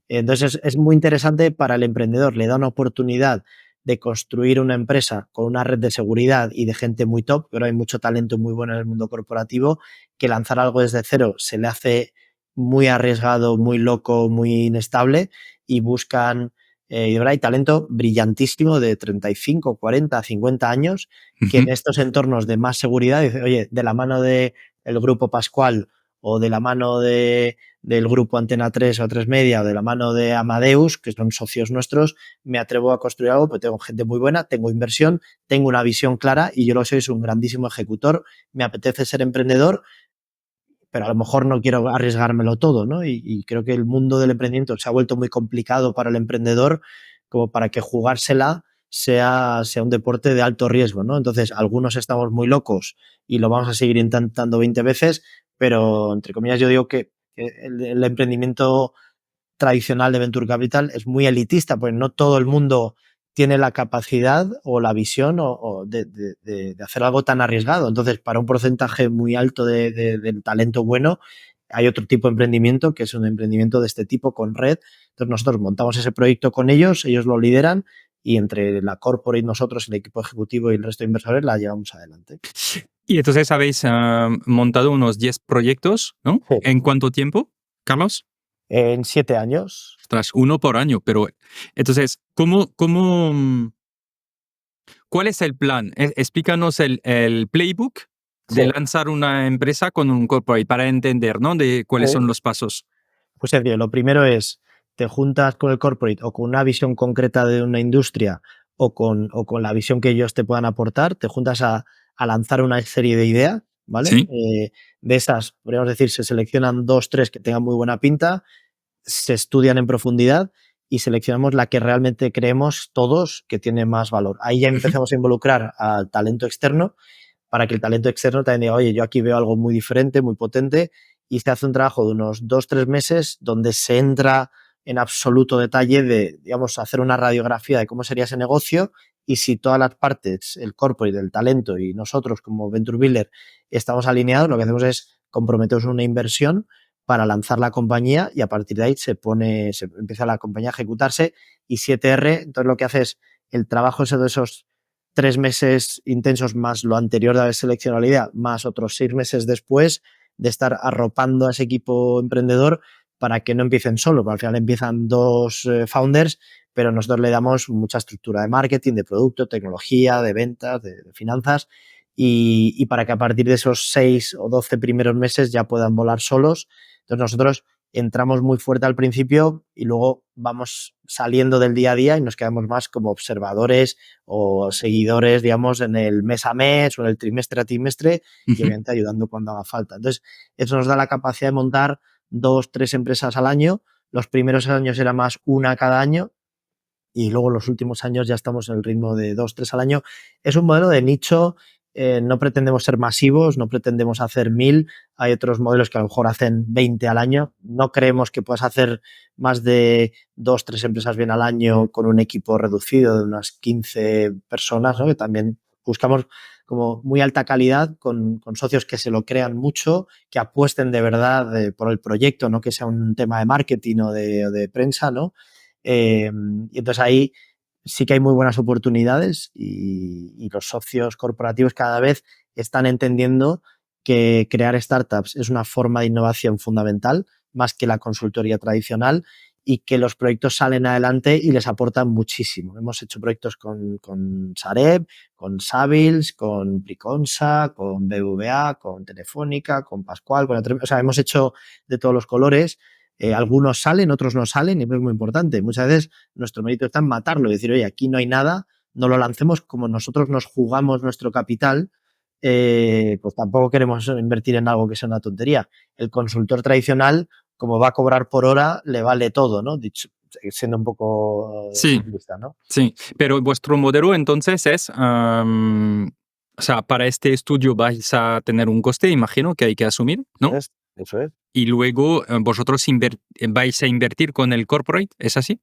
Speaker 1: Entonces es muy interesante para el emprendedor, le da una oportunidad de construir una empresa con una red de seguridad y de gente muy top, pero hay mucho talento muy bueno en el mundo corporativo, que lanzar algo desde cero se le hace muy arriesgado, muy loco, muy inestable y buscan, y de verdad hay talento brillantísimo de 35, 40, 50 años que en estos entornos de más seguridad, dice, oye, de la mano del grupo Pascual o de la mano del grupo Antena 3 o 3 Media o de la mano de Amadeus, que son socios nuestros, me atrevo a construir algo, porque tengo gente muy buena, tengo inversión, tengo una visión clara y yo lo soy, soy un grandísimo ejecutor, me apetece ser emprendedor, pero a lo mejor no quiero arriesgármelo todo, ¿no? Y creo que el mundo del emprendimiento se ha vuelto muy complicado para el emprendedor como para que jugársela sea un deporte de alto riesgo, ¿no? Entonces, algunos estamos muy locos y lo vamos a seguir intentando 20 veces, pero entre comillas yo digo que el emprendimiento tradicional de Venture Capital es muy elitista, pues no todo el mundo tiene la capacidad o la visión o de hacer algo tan arriesgado. Entonces, para un porcentaje muy alto del talento bueno, hay otro tipo de emprendimiento que es un emprendimiento de este tipo con red. Entonces, nosotros montamos ese proyecto con ellos lo lideran y entre la corporate, nosotros, el equipo ejecutivo y el resto de inversores la llevamos adelante.
Speaker 2: Y entonces habéis montado unos 10 proyectos, ¿no?
Speaker 1: Sí.
Speaker 2: ¿En cuánto tiempo, Carlos?
Speaker 1: En 7 años.
Speaker 2: Tras uno por año, pero entonces, ¿cuál es el plan? Explícanos el playbook de
Speaker 1: Sí.
Speaker 2: lanzar una empresa con un corporate para entender, ¿no? De cuáles son los pasos.
Speaker 1: Pues sencillo, lo primero es, te juntas con el corporate o con una visión concreta de una industria o con la visión que ellos te puedan aportar, te juntas a lanzar una serie de ideas, ¿vale?
Speaker 2: Sí.
Speaker 1: De esas, podríamos decir, se seleccionan 2, 3 que tengan muy buena pinta, se estudian en profundidad y seleccionamos la que realmente creemos todos que tiene más valor. Ahí ya empezamos a involucrar al talento externo para que el talento externo también diga, oye, yo aquí veo algo muy diferente, muy potente, y se hace un trabajo de unos 2-3 meses donde se entra en absoluto detalle de, digamos, hacer una radiografía de cómo sería ese negocio y si todas las partes, el corporate, el talento y nosotros como Venture Builder estamos alineados, lo que hacemos es comprometernos una inversión para lanzar la compañía y a partir de ahí se empieza la compañía a ejecutarse y 7R, entonces lo que hace es el trabajo ese de esos 3 meses intensos más lo anterior de haber seleccionado la idea, más otros 6 meses después de estar arropando a ese equipo emprendedor para que no empiecen solo, porque al final empiezan 2 founders, pero nosotros le damos mucha estructura de marketing, de producto, tecnología, de ventas, de finanzas, y para que a partir de esos 6 o 12 primeros meses ya puedan volar solos. Entonces nosotros entramos muy fuerte al principio y luego vamos saliendo del día a día y nos quedamos más como observadores o seguidores, digamos, en el mes a mes o en el trimestre a trimestre y obviamente ayudando cuando haga falta. Entonces, eso nos da la capacidad de montar 2, 3 empresas al año. Los primeros años era más una cada año y luego los últimos años ya estamos en el ritmo de 2, 3 al año. Es un modelo de nicho No pretendemos ser masivos, no pretendemos hacer 1000. Hay otros modelos que a lo mejor hacen 20 al año. No creemos que puedas hacer más de 2, 3 empresas bien al año con un equipo reducido de unas 15 personas, ¿no? Que también buscamos como muy alta calidad con socios que se lo crean mucho, que apuesten de verdad por el proyecto, no que sea un tema de marketing o de prensa, ¿no? Y entonces ahí sí que hay muy buenas oportunidades y los socios corporativos cada vez están entendiendo que crear startups es una forma de innovación fundamental, más que la consultoría tradicional, y que los proyectos salen adelante y les aportan muchísimo. Hemos hecho proyectos con Sareb, con Savills, con Priconsa, con BBVA, con Telefónica, con Pascual, o sea, hemos hecho de todos los colores. Algunos salen, otros no salen, y es muy importante. Muchas veces nuestro mérito está en matarlo y decir, oye, aquí no hay nada, no lo lancemos. Como nosotros nos jugamos nuestro capital, pues tampoco queremos invertir en algo que sea una tontería. El consultor tradicional, como va a cobrar por hora, le vale todo, ¿no? Dicho, siendo un poco
Speaker 2: Sí,
Speaker 1: simplista, ¿no?
Speaker 2: sí. Pero vuestro modelo entonces es, o sea, para este estudio vais a tener un coste, imagino, que hay que asumir, ¿no?
Speaker 1: Eso es.
Speaker 2: Y luego vosotros vais a invertir con el corporate, ¿es así?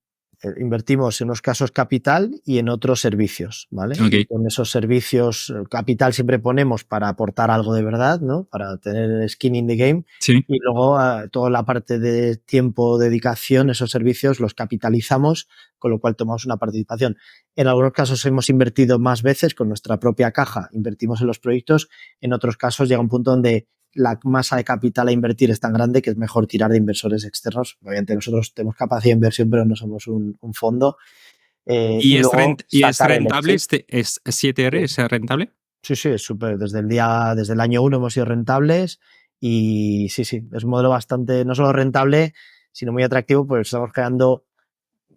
Speaker 1: Invertimos en unos casos capital y en otros servicios, ¿vale?
Speaker 2: Ok.
Speaker 1: Y con esos servicios, capital siempre ponemos para aportar algo de verdad, ¿no? Para tener skin in the game.
Speaker 2: Sí.
Speaker 1: Y luego toda la parte de tiempo, dedicación, esos servicios los capitalizamos, con lo cual tomamos una participación. En algunos casos hemos invertido más veces con nuestra propia caja, invertimos en los proyectos. En otros casos llega un punto donde la masa de capital a invertir es tan grande que es mejor tirar de inversores externos. Obviamente nosotros tenemos capacidad de inversión, pero no somos un fondo.
Speaker 2: ¿Y
Speaker 1: Y luego
Speaker 2: es
Speaker 1: sacar el
Speaker 2: rentable?
Speaker 1: exit.
Speaker 2: ¿Es 7R?
Speaker 1: Sí,
Speaker 2: ¿Es rentable?
Speaker 1: sí, sí, es súper. Desde el año 1 hemos sido rentables y sí, sí, es un modelo bastante, no solo rentable, sino muy atractivo, pues estamos creando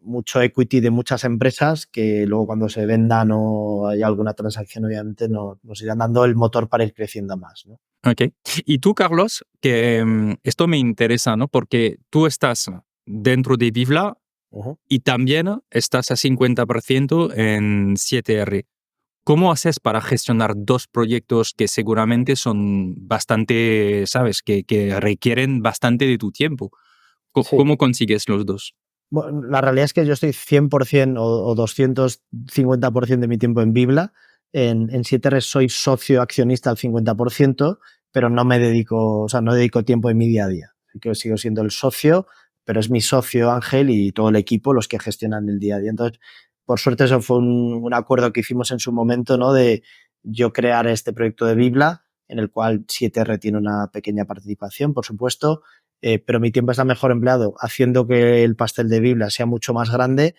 Speaker 1: mucho equity de muchas empresas que luego cuando se vendan o hay alguna transacción, obviamente, nos irán dando el motor para ir creciendo más, ¿no?
Speaker 2: Ok. Y tú, Carlos, que esto me interesa, ¿no? Porque tú estás dentro de Vivla
Speaker 1: Uh-huh.
Speaker 2: y también estás a 50% en 7R. ¿Cómo haces para gestionar dos proyectos que seguramente son bastante, sabes, que requieren bastante de tu tiempo?
Speaker 1: Sí.
Speaker 2: ¿Cómo consigues los dos?
Speaker 1: Bueno, la realidad es que yo estoy 100% o 250% de mi tiempo en Bibla. En 7R soy socio accionista al 50%, pero no me dedico, o sea, no dedico tiempo en mi día a día. Así que sigo siendo el socio, pero es mi socio Ángel y todo el equipo los que gestionan el día a día. Entonces, por suerte, eso fue un acuerdo que hicimos en su momento, ¿no? De yo crear este proyecto de Bibla, en el cual 7R tiene una pequeña participación, por supuesto, pero mi tiempo está mejor empleado haciendo que el pastel de Biblia sea mucho más grande,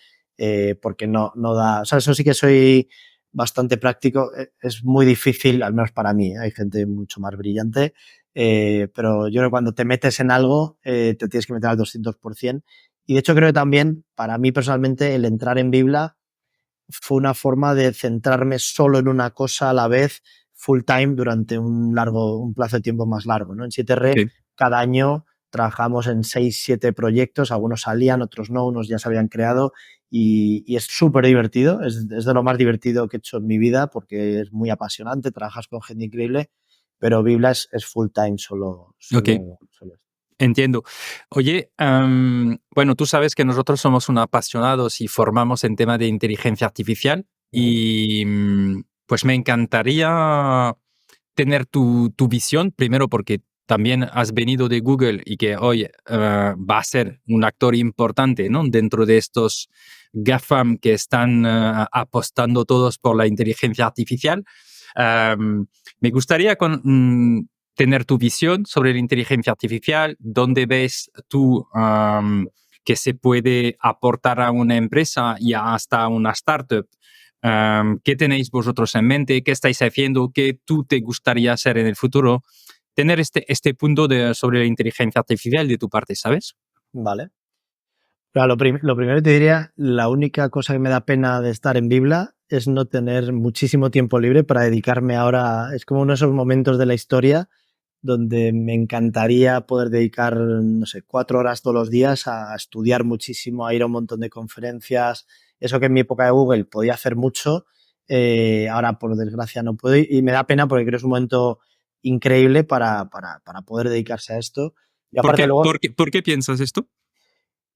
Speaker 1: porque no da, o sea, eso sí que soy bastante práctico. Es muy difícil, al menos para mí, hay gente mucho más brillante, pero yo creo que cuando te metes en algo, te tienes que meter al 200%. Y de hecho creo que también, para mí personalmente, el entrar en Biblia fue una forma de centrarme solo en una cosa a la vez, full time, durante un plazo de tiempo más largo, ¿no? En 7R,
Speaker 2: Ok.
Speaker 1: cada año trabajamos en 6, 7 proyectos, algunos salían, otros no, unos ya se habían creado y es súper divertido, es de lo más divertido que he hecho en mi vida porque es muy apasionante, trabajas con gente increíble, pero Biblia es full time,
Speaker 2: Ok.
Speaker 1: solo esto.
Speaker 2: Entiendo. Oye, bueno, tú sabes que nosotros somos unos apasionados y formamos en tema de inteligencia artificial
Speaker 1: Uh-huh.
Speaker 2: y pues me encantaría tener tu visión, primero porque también has venido de Google y que hoy va a ser un actor importante, ¿no? Dentro de estos GAFAM que están apostando todos por la inteligencia artificial. Me gustaría tener tu visión sobre la inteligencia artificial, dónde ves tú que se puede aportar a una empresa y hasta a una startup. ¿Qué tenéis vosotros en mente? ¿Qué estáis haciendo? ¿Qué tú te gustaría hacer en el futuro? Tener este punto sobre la inteligencia artificial de tu parte, ¿sabes?
Speaker 1: Vale. Claro, lo primero te diría, la única cosa que me da pena de estar en Bibla es no tener muchísimo tiempo libre para dedicarme ahora. Es como uno de esos momentos de la historia donde me encantaría poder dedicar, no sé, 4 horas todos los días a estudiar muchísimo, a ir a un montón de conferencias. Eso que en mi época de Google podía hacer mucho, Ahora, por desgracia, no puedo y me da pena porque creo que es un momento increíble para poder dedicarse a esto. Y
Speaker 2: ¿Por
Speaker 1: aparte
Speaker 2: qué,
Speaker 1: luego,
Speaker 2: por qué piensas esto?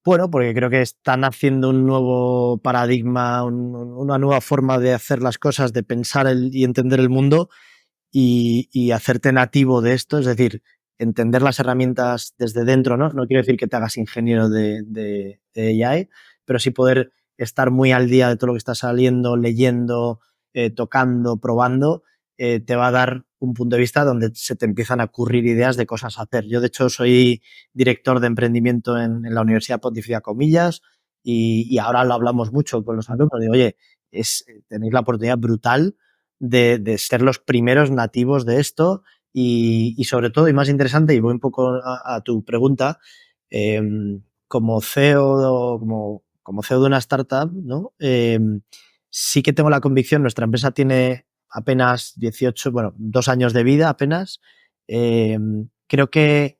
Speaker 1: bueno, porque creo que están haciendo un nuevo paradigma, una nueva forma de hacer las cosas, de pensar y entender el mundo y hacerte nativo de esto, es decir, entender las herramientas desde dentro, ¿no? No quiero decir que te hagas ingeniero de AI, pero sí poder estar muy al día de todo lo que está saliendo, leyendo, tocando, probando, te va a dar un punto de vista donde se te empiezan a ocurrir ideas de cosas a hacer. Yo, de hecho, soy director de emprendimiento en la Universidad Pontificia Comillas y ahora lo hablamos mucho con los alumnos. Digo, oye, tenéis la oportunidad brutal de ser los primeros nativos de esto y sobre todo, y más interesante, y voy un poco a tu pregunta, eh, como CEO, como CEO de una startup, ¿no? Sí que tengo la convicción, nuestra empresa tiene apenas 18, bueno, 2 años de vida apenas. Eh, Creo que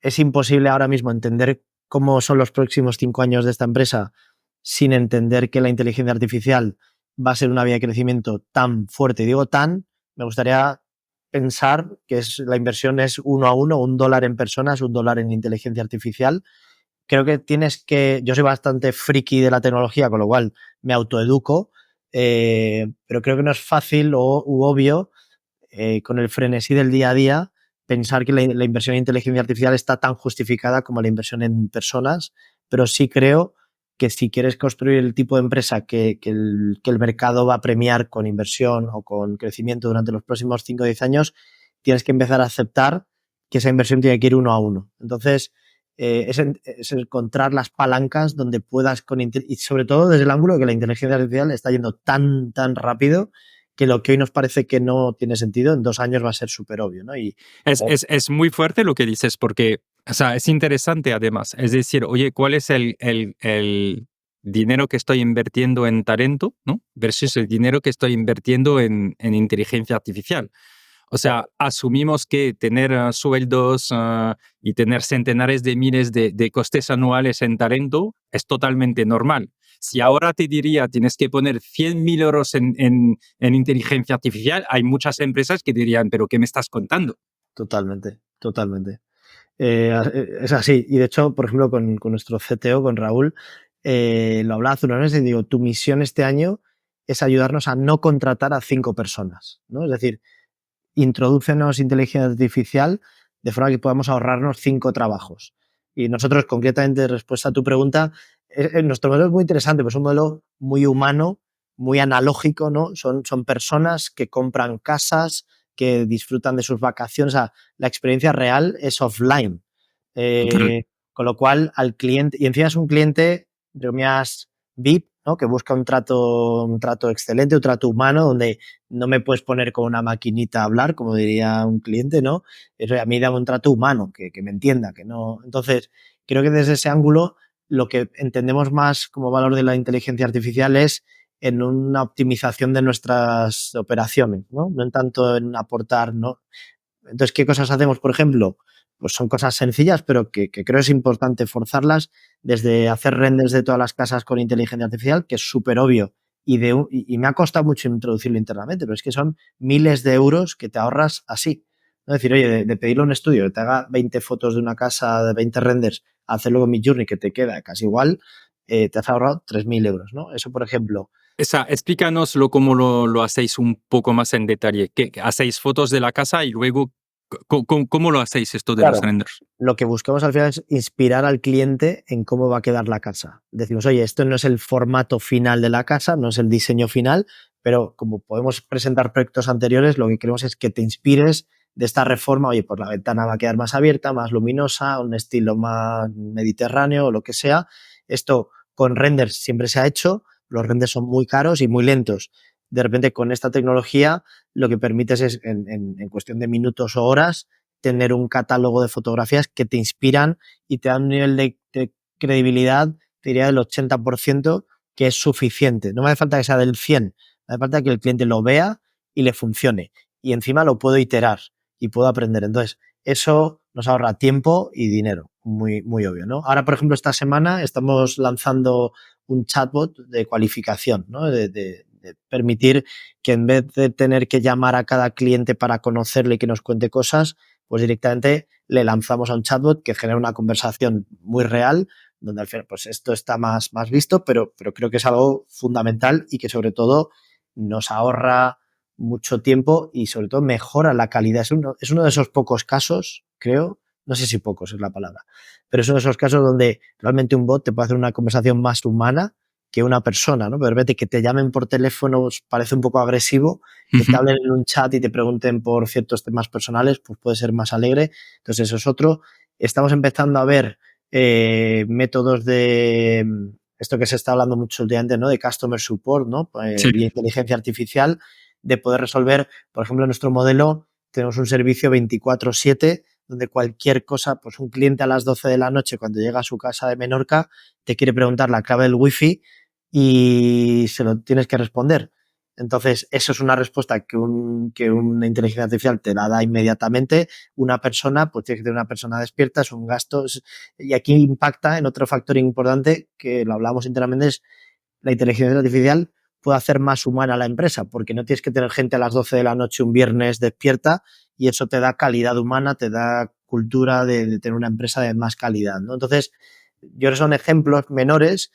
Speaker 1: es imposible ahora mismo entender cómo son los próximos 5 años de esta empresa sin entender que la inteligencia artificial va a ser una vía de crecimiento tan fuerte. Y digo tan, me gustaría pensar que la inversión es 1 a 1, $1 en personas, $1 en inteligencia artificial. Creo que yo soy bastante friki de la tecnología, con lo cual me autoeduco, pero creo que no es fácil u obvio con el frenesí del día a día, pensar que la inversión en inteligencia artificial está tan justificada como la inversión en personas, pero sí creo que si quieres construir el tipo de empresa que el mercado va a premiar con inversión o con crecimiento durante los próximos 5 o 10 años, tienes que empezar a aceptar que esa inversión tiene que ir 1 a 1. Entonces, es encontrar las palancas donde puedas, y sobre todo desde el ángulo de que la inteligencia artificial está yendo tan rápido que lo que hoy nos parece que no tiene sentido, en 2 años va a ser súper obvio, ¿no?
Speaker 2: Es muy fuerte lo que dices porque, o sea, es interesante además. Es decir, oye, ¿cuál es el dinero que estoy invirtiendo en talento, ¿no? Versus el dinero que estoy invirtiendo en inteligencia artificial? O sea, asumimos que tener sueldos y tener centenares de miles de costes anuales en talento es totalmente normal. Si ahora te diría tienes que poner 100.000 euros en inteligencia artificial, hay muchas empresas que dirían, pero ¿qué me estás contando?
Speaker 1: Totalmente, totalmente. Es así. Y de hecho, por ejemplo, con nuestro CTO, con Raúl, lo hablaba hace unos meses y digo, tu misión este año es ayudarnos a no contratar a 5 personas, ¿no? Es decir, introdúcenos inteligencia artificial de forma que podamos ahorrarnos 5 trabajos. Y nosotros, concretamente, en respuesta a tu pregunta, nuestro modelo es muy interesante, pues es un modelo muy humano, muy analógico, ¿no? Son personas que compran casas, que disfrutan de sus vacaciones. O sea, la experiencia real es offline.
Speaker 2: Total.
Speaker 1: Con lo cual, al cliente, y encima es un cliente, entre comillas, VIP, ¿no? Que busca un trato excelente, un trato humano, donde no me puedes poner con una maquinita a hablar, como diría un cliente, ¿no? Eso a mí dame un trato humano, que me entienda, que no. Entonces, creo que desde ese ángulo, lo que entendemos más como valor de la inteligencia artificial es en una optimización de nuestras operaciones, ¿no? No en tanto en aportar, ¿no? Entonces, ¿qué cosas hacemos, por ejemplo? Pues son cosas sencillas, pero que creo es importante forzarlas, desde hacer renders de todas las casas con inteligencia artificial, que es súper obvio, y me ha costado mucho introducirlo internamente, pero es que son miles de euros que te ahorras así. ¿No? Es decir, oye, de pedirle a un estudio que te haga 20 fotos de una casa, de 20 renders, hacerlo con Midjourney, que te queda casi igual, te has ahorrado 3.000 euros, ¿no? Eso, por ejemplo.
Speaker 2: Explícanoslo cómo lo hacéis un poco más en detalle. ¿Qué hacéis fotos de la casa y luego cómo lo hacéis esto de los
Speaker 1: Claro,
Speaker 2: renders?
Speaker 1: lo que buscamos al final es inspirar al cliente en cómo va a quedar la casa. Decimos, oye, esto no es el formato final de la casa, no es el diseño final, pero como podemos presentar proyectos anteriores, lo que queremos es que te inspires de esta reforma. Oye, pues la ventana va a quedar más abierta, más luminosa, un estilo más mediterráneo o lo que sea. Esto con renders siempre se ha hecho, los renders son muy caros y muy lentos. De repente, con esta tecnología, lo que permites es, en cuestión de minutos o horas, tener un catálogo de fotografías que te inspiran y te dan un nivel de credibilidad, te diría del 80%, que es suficiente. No me hace falta que sea del 100, me hace falta que el cliente lo vea y le funcione. Y encima lo puedo iterar y puedo aprender. Entonces, eso nos ahorra tiempo y dinero, muy, muy obvio, ¿no? Ahora, por ejemplo, esta semana estamos lanzando un chatbot de cualificación, ¿no? de permitir que en vez de tener que llamar a cada cliente para conocerle y que nos cuente cosas, pues directamente le lanzamos a un chatbot que genera una conversación muy real, donde al final pues esto está más visto, pero creo que es algo fundamental y que sobre todo nos ahorra mucho tiempo y sobre todo mejora la calidad. Es uno de esos pocos casos, creo, no sé si pocos es la palabra, pero es uno de esos casos donde realmente un bot te puede hacer una conversación más humana que una persona, ¿no? Pero de repente que te llamen por teléfono parece un poco agresivo, que te hablen en un chat y te pregunten por ciertos temas personales, pues puede ser más alegre. Entonces eso es otro. Estamos empezando a ver métodos de esto que se está hablando mucho últimamente, ¿no? De customer support, ¿no?
Speaker 2: Sí.
Speaker 1: Vía inteligencia artificial, de poder resolver, por ejemplo, en nuestro modelo tenemos un servicio 24/7 donde cualquier cosa, pues un cliente a las 12 de la noche cuando llega a su casa de Menorca te quiere preguntar la clave del wifi y se lo tienes que responder. Entonces, eso es una respuesta que una inteligencia artificial te la da inmediatamente. Una persona, pues tiene que tener una persona despierta, es un gasto. Y aquí impacta en otro factor importante que lo hablamos internamente, es la inteligencia artificial puede hacer más humana la empresa, porque no tienes que tener gente a las 12 de la noche un viernes despierta y eso te da calidad humana, te da cultura de tener una empresa de más calidad, ¿no? Entonces, yo creo que son ejemplos menores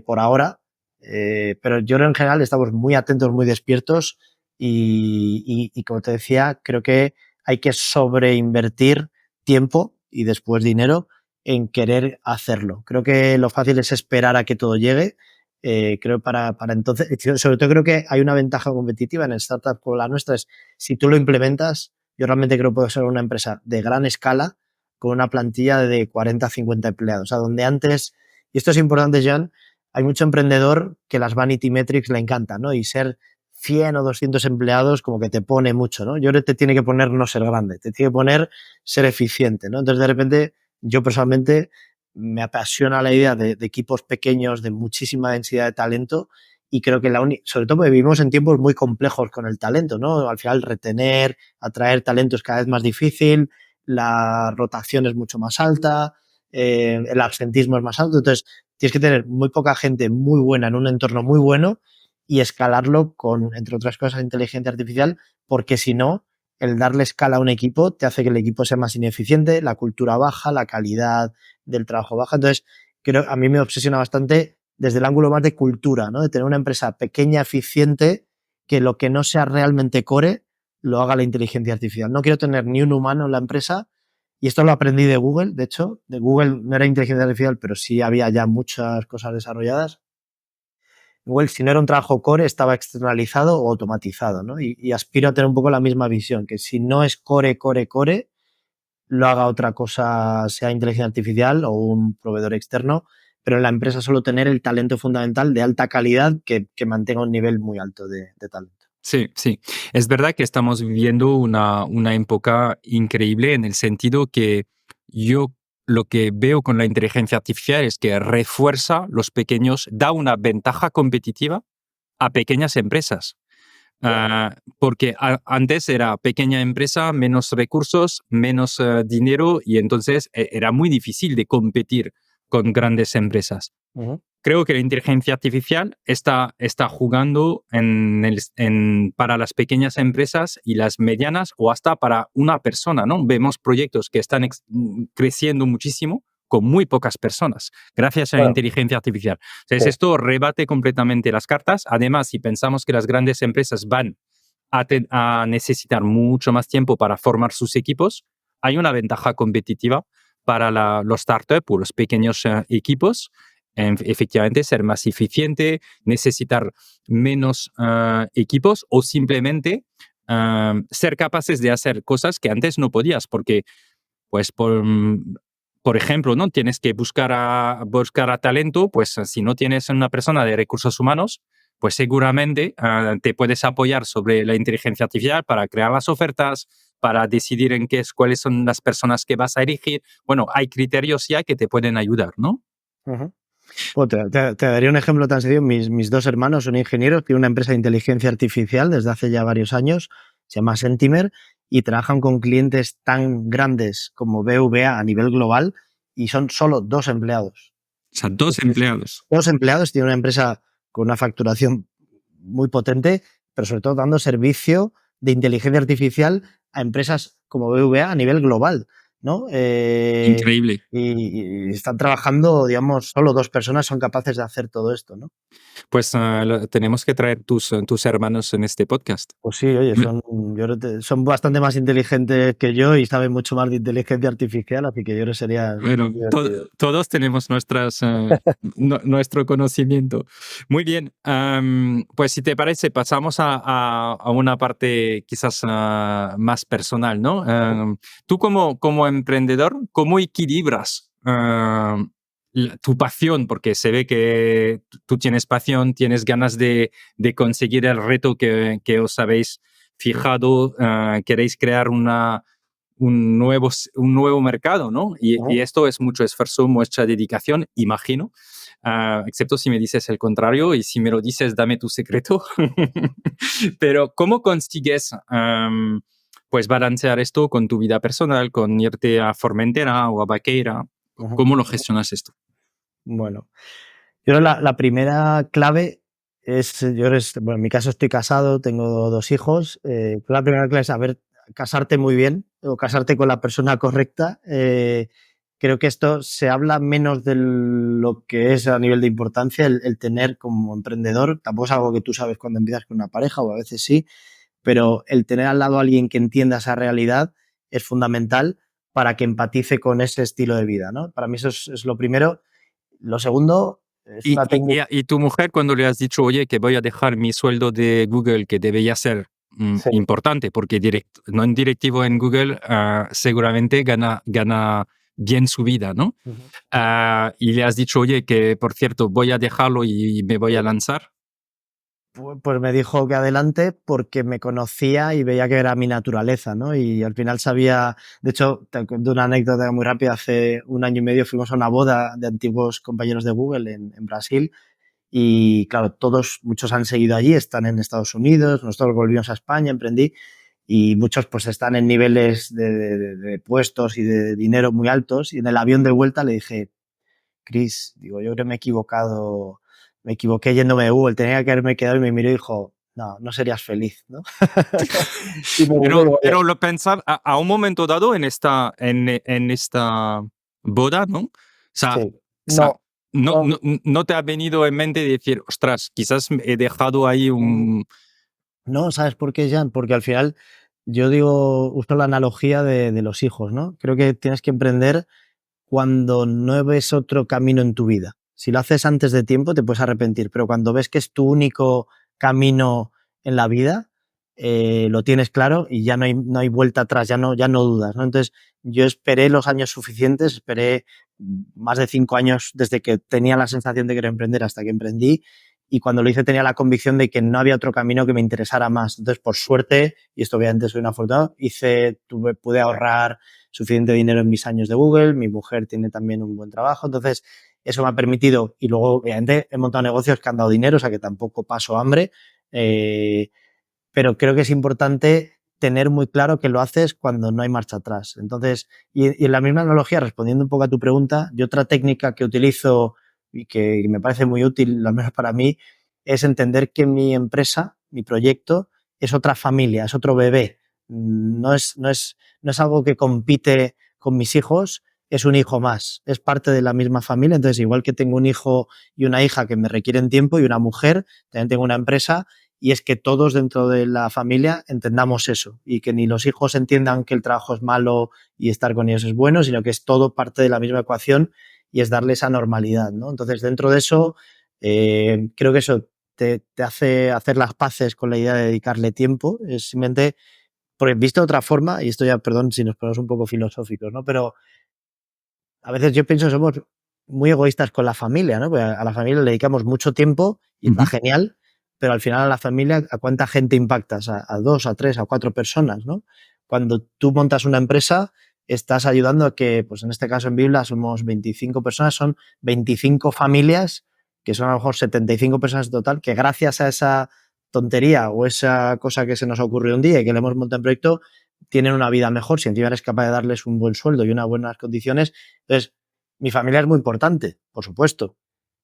Speaker 1: por ahora, pero yo creo en general estamos muy atentos, muy despiertos y como te decía, creo que hay que sobreinvertir tiempo y después dinero en querer hacerlo. Creo que lo fácil es esperar a que todo llegue. Creo para entonces, sobre todo creo que hay una ventaja competitiva en startups como la nuestra, es si tú lo implementas, yo realmente creo que puedo ser una empresa de gran escala con una plantilla de 40 a 50 empleados. O sea, donde antes, y esto es importante, Jan, hay mucho emprendedor que las vanity metrics le encantan, ¿no? Y ser 100 o 200 empleados como que te pone mucho, ¿no? Yo creo que te tiene que poner no ser grande, te tiene que poner ser eficiente, ¿no? Entonces, de repente, yo personalmente me apasiona la idea de equipos pequeños, de muchísima densidad de talento y creo que sobre todo porque vivimos en tiempos muy complejos con el talento, ¿no? Al final retener, atraer talento es cada vez más difícil, la rotación es mucho más alta, el absentismo es más alto, entonces tienes que tener muy poca gente muy buena en un entorno muy bueno y escalarlo con, entre otras cosas, inteligencia artificial, porque si no, el darle escala a un equipo te hace que el equipo sea más ineficiente, la cultura baja, la calidad del trabajo baja. Entonces, a mí me obsesiona bastante desde el ángulo más de cultura, ¿no? De tener una empresa pequeña, eficiente, que lo que no sea realmente core lo haga la inteligencia artificial. No quiero tener ni un humano en la empresa y esto lo aprendí de Google, de hecho, de Google no era inteligencia artificial, pero sí había ya muchas cosas desarrolladas. Google, si no era un trabajo core, estaba externalizado o automatizado, ¿no? Y aspiro a tener un poco la misma visión, que si no es core, lo haga otra cosa, sea inteligencia artificial o un proveedor externo, pero en la empresa solo tener el talento fundamental de alta calidad que mantenga un nivel muy alto de talento.
Speaker 2: Sí, sí. Es verdad que estamos viviendo una época increíble en el sentido que yo lo que veo con la inteligencia artificial es que refuerza los pequeños, da una ventaja competitiva a pequeñas empresas. Porque antes era pequeña empresa, menos recursos, menos dinero y entonces era muy difícil de competir con grandes empresas.
Speaker 1: Uh-huh.
Speaker 2: Creo que la inteligencia artificial está jugando para las pequeñas empresas y las medianas o hasta para una persona, ¿no? Vemos proyectos que están creciendo muchísimo con muy pocas personas, gracias a la inteligencia artificial. Entonces, esto rebate completamente las cartas. Además, si pensamos que las grandes empresas van a necesitar mucho más tiempo para formar sus equipos, hay una ventaja competitiva para los startups o los pequeños equipos. Efectivamente, ser más eficiente, necesitar menos equipos o simplemente ser capaces de hacer cosas que antes no podías, porque, pues, por ejemplo, ¿no? Tienes que buscar a talento, pues si no tienes una persona de recursos humanos, pues seguramente te puedes apoyar sobre la inteligencia artificial para crear las ofertas, para decidir cuáles son las personas que vas a elegir. Bueno, hay criterios ya que te pueden ayudar, ¿no?
Speaker 1: Uh-huh. Pues te daría un ejemplo tan sencillo. Mis dos hermanos son ingenieros, tienen una empresa de inteligencia artificial desde hace ya varios años, se llama Sentimer, y trabajan con clientes tan grandes como BVA a nivel global y son solo 2 empleados.
Speaker 2: O sea, 2 empleados.
Speaker 1: 2 empleados, tienen una empresa con una facturación muy potente, pero sobre todo dando servicio de inteligencia artificial a empresas como BVA a nivel global, ¿no?
Speaker 2: Increíble.
Speaker 1: Y están trabajando, digamos, solo 2 personas son capaces de hacer todo esto, ¿no?
Speaker 2: Pues tenemos que traer tus hermanos en este podcast.
Speaker 1: Pues sí, oye, yo creo que son bastante más inteligentes que yo y saben mucho más de inteligencia artificial, así que yo creo que sería
Speaker 2: Bueno,
Speaker 1: divertido.
Speaker 2: todos tenemos nuestro conocimiento. Muy bien, pues si te parece, pasamos a una parte quizás más personal, ¿no? Tú como emprendedor, ¿cómo equilibras tu pasión? Porque se ve que tú tienes pasión, tienes ganas de conseguir el reto que os habéis fijado, queréis crear un nuevo mercado, ¿no? Y
Speaker 1: Ujú.
Speaker 2: esto es mucho esfuerzo, mucha dedicación, imagino, excepto si me dices el contrario y si me lo dices, dame tu secreto. Pero ¿cómo consigues pues balancear esto con tu vida personal, con irte a Formentera o a Baqueira?
Speaker 1: Ujú.
Speaker 2: ¿Cómo lo gestionas esto?
Speaker 1: Bueno, yo creo la primera clave es, bueno, en mi caso estoy casado, tengo 2 hijos, la primera clave es saber casarte muy bien o casarte con la persona correcta. Creo que esto se habla menos de lo que es a nivel de importancia el tener como emprendedor, tampoco es algo que tú sabes cuando empiezas con una pareja o a veces sí, pero el tener al lado a alguien que entienda esa realidad es fundamental para que empatice con ese estilo de vida, ¿no? Para mí eso es lo primero. Lo segundo es
Speaker 2: Y,
Speaker 1: una
Speaker 2: y,
Speaker 1: técnica.
Speaker 2: y tu mujer, cuando le has dicho, oye, que voy a dejar mi sueldo de Google, que debería ser
Speaker 1: Sí.
Speaker 2: importante, porque no en directivo en Google seguramente gana bien su vida, ¿no?
Speaker 1: Ujú.
Speaker 2: Y le has dicho, oye, que por cierto, voy a dejarlo y me voy a lanzar.
Speaker 1: Pues me dijo que adelante porque me conocía y veía que era mi naturaleza, ¿no? Y al final sabía, de hecho, te cuento una anécdota muy rápida, hace 1 año y medio fuimos a una boda de antiguos compañeros de Google en Brasil y claro, muchos han seguido allí, están en Estados Unidos, nosotros volvimos a España, emprendí y muchos pues están en niveles de puestos y de dinero muy altos y en el avión de vuelta le dije, Chris, digo, yo creo que me he equivocado, me equivoqué yéndome de Google, tenía que haberme quedado y me miró y dijo, no, no serías feliz, ¿no? Y me miró y digo,
Speaker 2: Pero lo pensar a un momento dado en esta boda, ¿no?
Speaker 1: sí,
Speaker 2: O sea,
Speaker 1: no, no,
Speaker 2: no te ha venido en mente decir, ostras, quizás he dejado ahí un...
Speaker 1: no, ¿sabes por qué, Jan? Porque al final yo digo, uso la analogía de los hijos, ¿no? Creo que tienes que emprender cuando no ves otro camino en tu vida. Si lo haces antes de tiempo te puedes arrepentir, pero cuando ves que es tu único camino en la vida, lo tienes claro y ya no hay vuelta atrás, ya no dudas, ¿no? Entonces yo esperé los años suficientes, esperé más de 5 años desde que tenía la sensación de querer emprender hasta que emprendí y cuando lo hice tenía la convicción de que no había otro camino que me interesara más. Entonces, por suerte, y esto obviamente soy un afortunado, pude ahorrar suficiente dinero en mis años de Google, mi mujer tiene también un buen trabajo, entonces eso me ha permitido, y luego obviamente he montado negocios que han dado dinero, o sea que tampoco paso hambre, pero creo que es importante tener muy claro que lo haces cuando no hay marcha atrás. Entonces, y en la misma analogía, respondiendo un poco a tu pregunta, yo otra técnica que utilizo y que me parece muy útil, al menos para mí, es entender que mi empresa, mi proyecto, es otra familia, es otro bebé. No es algo que compite con mis hijos, es un hijo más, es parte de la misma familia. Entonces, igual que tengo un hijo y una hija que me requieren tiempo y una mujer, también tengo una empresa y es que todos dentro de la familia entendamos eso y que ni los hijos entiendan que el trabajo es malo y estar con ellos es bueno, sino que es todo parte de la misma ecuación y es darle esa normalidad, ¿no? Entonces, dentro de eso, creo que eso te hace hacer las paces con la idea de dedicarle tiempo, es simplemente, porque visto de otra forma, y esto ya, perdón si nos ponemos un poco filosóficos, ¿no? Pero a veces yo pienso que somos muy egoístas con la familia, ¿no? Porque a la familia le dedicamos mucho tiempo y está
Speaker 2: Ujú.
Speaker 1: genial, pero al final a la familia, ¿a cuánta gente impactas? A 2, a 3, a 4 personas, ¿no? Cuando tú montas una empresa, estás ayudando a que, pues en este caso en Biblia somos 25 personas, son 25 familias, que son a lo mejor 75 personas en total, que gracias a esa tontería o esa cosa que se nos ocurrió un día y que le hemos montado en proyecto, tienen una vida mejor si encima eres capaz de darles un buen sueldo y unas buenas condiciones. Entonces, mi familia es muy importante, por supuesto,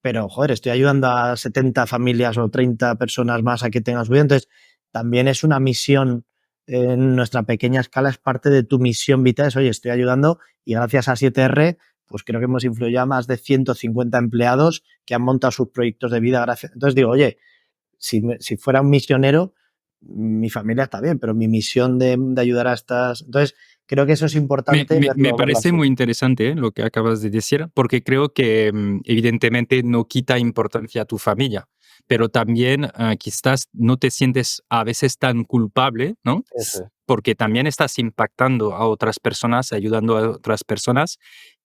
Speaker 1: pero joder, estoy ayudando a 70 familias o 30 personas más a que tengan su vida. Entonces, también es una misión en nuestra pequeña escala, es parte de tu misión vital. Es, oye, estoy ayudando y gracias a 7R, pues creo que hemos influido a más de 150 empleados que han montado sus proyectos de vida. Gracias. Entonces digo, oye, si fuera un misionero, mi familia está bien, pero mi misión de ayudar a estas... Entonces, creo que eso es importante
Speaker 2: Me
Speaker 1: verlo
Speaker 2: parece
Speaker 1: así.
Speaker 2: muy interesante lo que acabas de decir, porque creo que evidentemente no quita importancia a tu familia, pero también quizás no te sientes a veces tan culpable, ¿no?
Speaker 1: Eso es.
Speaker 2: Porque también estás impactando a otras personas, ayudando a otras personas,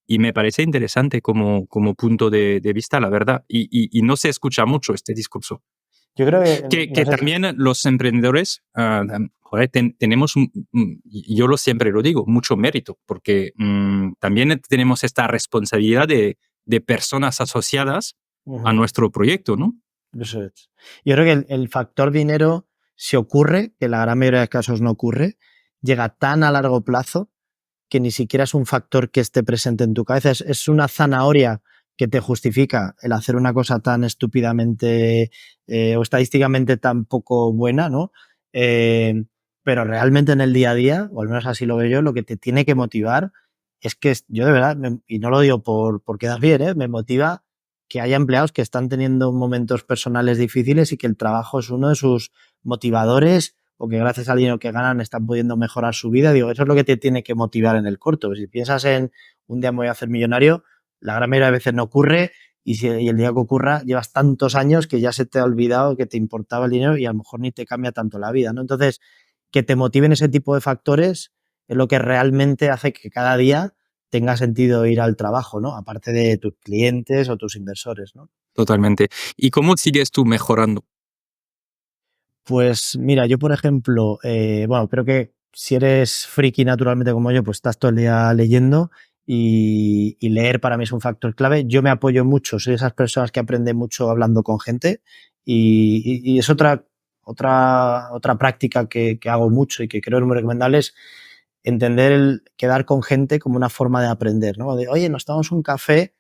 Speaker 2: y me parece interesante como punto de vista, la verdad, y no se escucha mucho este discurso.
Speaker 1: Yo creo que, no
Speaker 2: Que
Speaker 1: sé,
Speaker 2: también los emprendedores, joder, tenemos, yo lo siempre lo digo, mucho mérito, porque también tenemos esta responsabilidad de personas asociadas a
Speaker 1: uh-huh,
Speaker 2: nuestro proyecto, ¿no?
Speaker 1: eso es. Yo creo que el factor dinero, si ocurre, que la gran mayoría de casos no ocurre, llega tan a largo plazo que ni siquiera es un factor que esté presente en tu cabeza. Es una zanahoria que te justifica el hacer una cosa tan estúpidamente o estadísticamente tan poco buena, ¿no? Pero realmente en el día a día, o al menos así lo veo yo, lo que te tiene que motivar es que yo de verdad, y no lo digo por quedar bien, me motiva que haya empleados que están teniendo momentos personales difíciles y que el trabajo es uno de sus motivadores o que gracias al dinero que ganan están pudiendo mejorar su vida. Digo, eso es lo que te tiene que motivar en el corto. Si piensas en un día me voy a hacer millonario, la gran mayoría de veces no ocurre y el día que ocurra llevas tantos años que ya se te ha olvidado que te importaba el dinero y a lo mejor ni te cambia tanto la vida, ¿no? Entonces, que te motiven ese tipo de factores es lo que realmente hace que cada día tenga sentido ir al trabajo, ¿no? Aparte de tus clientes o tus inversores, ¿no?
Speaker 2: Totalmente. ¿Y cómo sigues tú mejorando?
Speaker 1: Pues mira, yo por ejemplo, bueno, creo que si eres friki naturalmente como yo, pues estás todo el día leyendo y leer para mí es un factor clave. Yo me apoyo mucho, soy de esas personas que aprenden mucho hablando con gente y es otra práctica que hago mucho y que creo es muy recomendable es entender el quedar con gente como una forma de aprender, ¿no? De, oye, nos tomamos un café,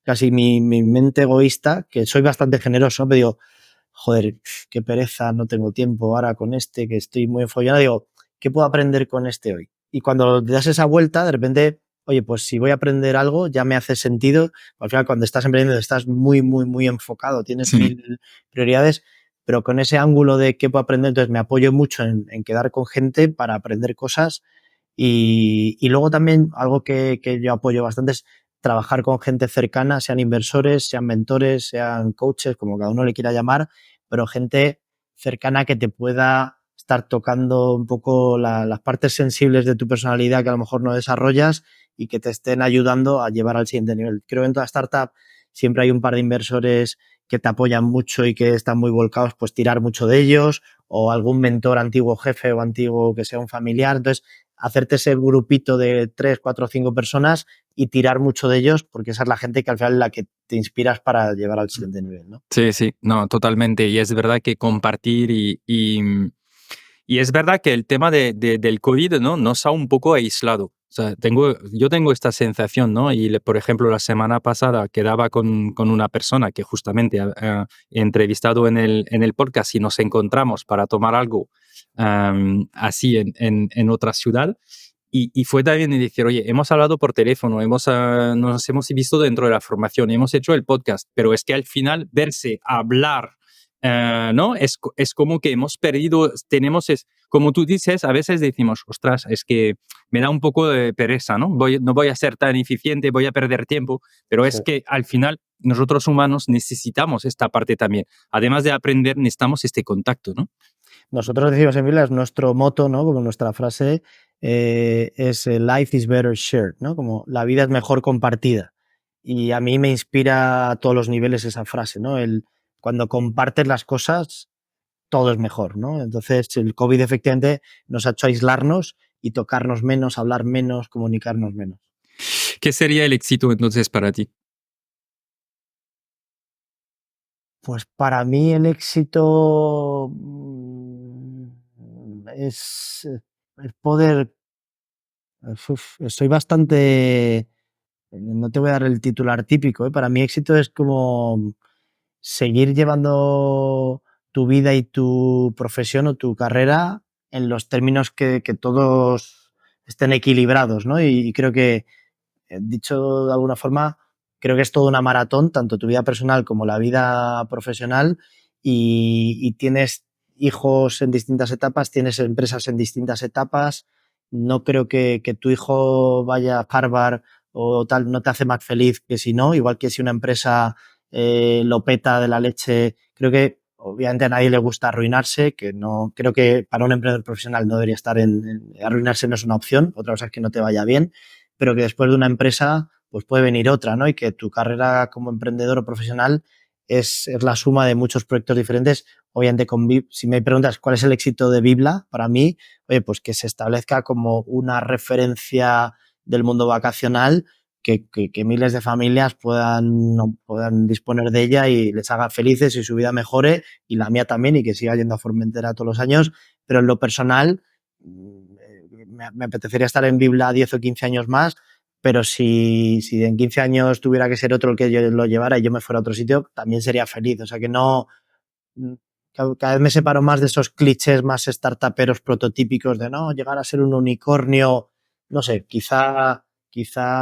Speaker 1: casi mi mente egoísta, que soy bastante generoso, me digo, joder, qué pereza, no tengo tiempo ahora con este, que estoy muy enfollado, digo, ¿qué puedo aprender con este hoy? Y cuando te das esa vuelta, de repente, oye, pues si voy a aprender algo, ya me hace sentido. Al final, cuando estás emprendiendo, estás muy enfocado, tienes
Speaker 2: Sí.
Speaker 1: mil prioridades, pero con ese ángulo de qué puedo aprender, entonces me apoyo mucho en quedar con gente para aprender cosas. Y luego también algo que yo apoyo bastante es trabajar con gente cercana, sean inversores, sean mentores, sean coaches, como cada uno le quiera llamar, pero gente cercana que te pueda estar tocando un poco las partes sensibles de tu personalidad que a lo mejor no desarrollas y que te estén ayudando a llevar al siguiente nivel. Creo que en toda startup siempre hay un par de inversores que te apoyan mucho y que están muy volcados, pues tirar mucho de ellos, o algún mentor antiguo jefe o antiguo que sea un familiar. Entonces, hacerte ese grupito de 3, 4, 5 personas y tirar mucho de ellos, porque esa es la gente que al final es la que te inspiras para llevar al siguiente nivel, ¿no?
Speaker 2: Sí, sí, no, totalmente. Y es verdad que compartir y es verdad que el tema del COVID, ¿no? Nos ha un poco aislado. O sea, yo tengo esta sensación, ¿no? Y, por ejemplo, la semana pasada quedaba con una persona que justamente he entrevistado en el podcast y nos encontramos para tomar algo así en otra ciudad. Y fue también de decir, oye, hemos hablado por teléfono, nos hemos visto dentro de la formación, hemos hecho el podcast, pero es que al final verse, hablar, ¿no? Es como que hemos perdido, como tú dices, a veces decimos, ostras, es que me da un poco de pereza, ¿no? No voy a ser tan eficiente, voy a perder tiempo, pero
Speaker 1: Sí.
Speaker 2: es que al final nosotros humanos necesitamos esta parte también. Además de aprender, necesitamos este contacto, ¿no?
Speaker 1: Nosotros decimos en Vila, es nuestro moto, ¿no? Como nuestra frase es life is better shared, ¿no? Como la vida es mejor compartida. Y a mí me inspira a todos los niveles esa frase, ¿no? Cuando compartes las cosas, todo es mejor, ¿no? Entonces, el COVID efectivamente nos ha hecho aislarnos y tocarnos menos, hablar menos, comunicarnos menos.
Speaker 2: ¿Qué sería el éxito entonces para ti?
Speaker 1: Pues para mí el éxito es poder. Estoy bastante. No te voy a dar el titular típico, ¿eh? Para mí éxito es como seguir llevando tu vida y tu profesión o tu carrera en los términos que todos estén equilibrados, ¿no? Y creo que, dicho de alguna forma, creo que es toda una maratón, tanto tu vida personal como la vida profesional, y tienes hijos en distintas etapas, tienes empresas en distintas etapas. No creo que tu hijo vaya a Harvard o tal, no te hace más feliz que si no, igual que si una empresa lo peta de la leche. Creo que obviamente a nadie le gusta arruinarse, que no, creo que para un emprendedor profesional no debería estar arruinarse, no es una opción. Otra cosa es que no te vaya bien, pero que después de una empresa pues puede venir otra, ¿no? Y que tu carrera como emprendedor o profesional es la suma de muchos proyectos diferentes. Obviamente, si me preguntas cuál es el éxito de Vibla, para mí, oye, pues que se establezca como una referencia del mundo vacacional, que miles de familias puedan disponer de ella y les haga felices y su vida mejore, y la mía también, y que siga yendo a Formentera todos los años. Pero en lo personal, me apetecería estar en Vibla 10 o 15 años más, pero si en 15 años tuviera que ser otro el que yo lo llevara y yo me fuera a otro sitio, también sería feliz. O sea que no, cada vez me separo más de esos clichés más startuperos prototípicos de no, llegar a ser un unicornio, no sé, quizá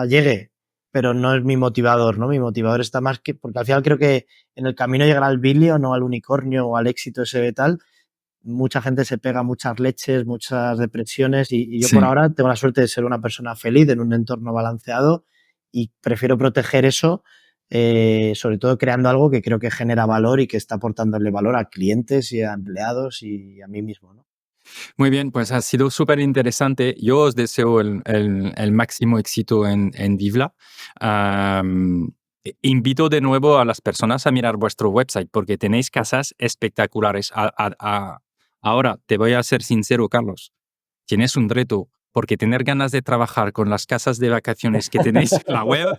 Speaker 1: llegue, pero no es mi motivador, ¿no? Mi motivador está más que, porque al final creo que en el camino de llegar al billón o al unicornio o al éxito ese tal, mucha gente se pega muchas leches, muchas depresiones, y yo por ahora tengo la suerte de ser una persona feliz en un entorno balanceado y prefiero proteger eso, sobre todo creando algo que creo que genera valor y que está aportándole valor a clientes y a empleados y a mí mismo, ¿no?
Speaker 2: Muy bien, pues ha sido súper interesante. Yo os deseo el máximo éxito en Vivla. Invito de nuevo a las personas a mirar vuestro website porque tenéis casas espectaculares. Ahora, te voy a ser sincero, Carlos. Tienes un reto, porque tener ganas de trabajar con las casas de vacaciones que tenéis en la web,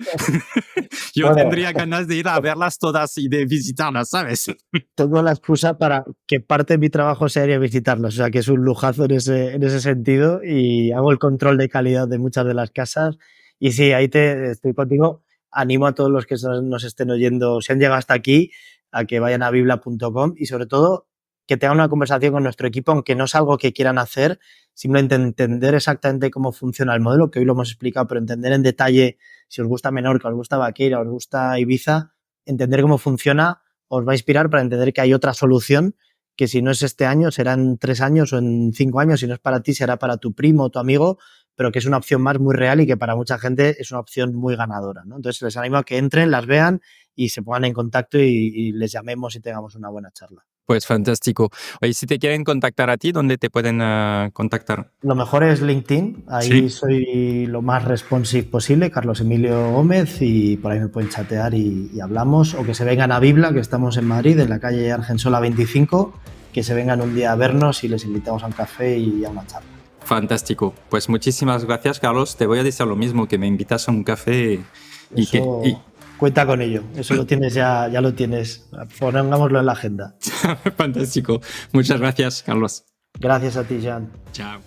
Speaker 2: yo tendría ganas de ir a verlas todas y de visitarlas, ¿sabes?
Speaker 1: Tengo la excusa para que parte de mi trabajo sea visitarlas, o sea que es un lujazo en ese sentido, y hago el control de calidad de muchas de las casas. Y sí, ahí estoy contigo. Animo a todos los que nos estén oyendo, si han llegado hasta aquí, a que vayan a bibla.com y sobre todo que tengan una conversación con nuestro equipo, aunque no es algo que quieran hacer, simplemente entender exactamente cómo funciona el modelo, que hoy lo hemos explicado, pero entender en detalle si os gusta Menorca, os gusta Vaqueira, os gusta Ibiza, entender cómo funciona os va a inspirar para entender que hay otra solución, que si no es este año, será en 3 años o en 5 años, si no es para ti, será para tu primo o tu amigo, pero que es una opción más muy real y que para mucha gente es una opción muy ganadora, ¿no? Entonces les animo a que entren, las vean y se pongan en contacto y les llamemos y tengamos una buena charla.
Speaker 2: Pues fantástico. Oye, si te quieren contactar a ti, ¿dónde te pueden contactar?
Speaker 1: Lo mejor es LinkedIn, ahí soy lo más responsive posible, Carlos Emilio Gómez, y por ahí me pueden chatear y hablamos, o que se vengan a Bibla, que estamos en Madrid, en la calle Argensola 25, que se vengan un día a vernos y les invitamos a un café y a una charla.
Speaker 2: Fantástico. Pues muchísimas gracias, Carlos. Te voy a decir lo mismo, que me invitas a un café
Speaker 1: Cuenta con ello, eso lo tienes ya lo tienes. Pongámoslo en la agenda.
Speaker 2: Fantástico. Muchas gracias, Carlos.
Speaker 1: Gracias a ti, Jean.
Speaker 2: Chao.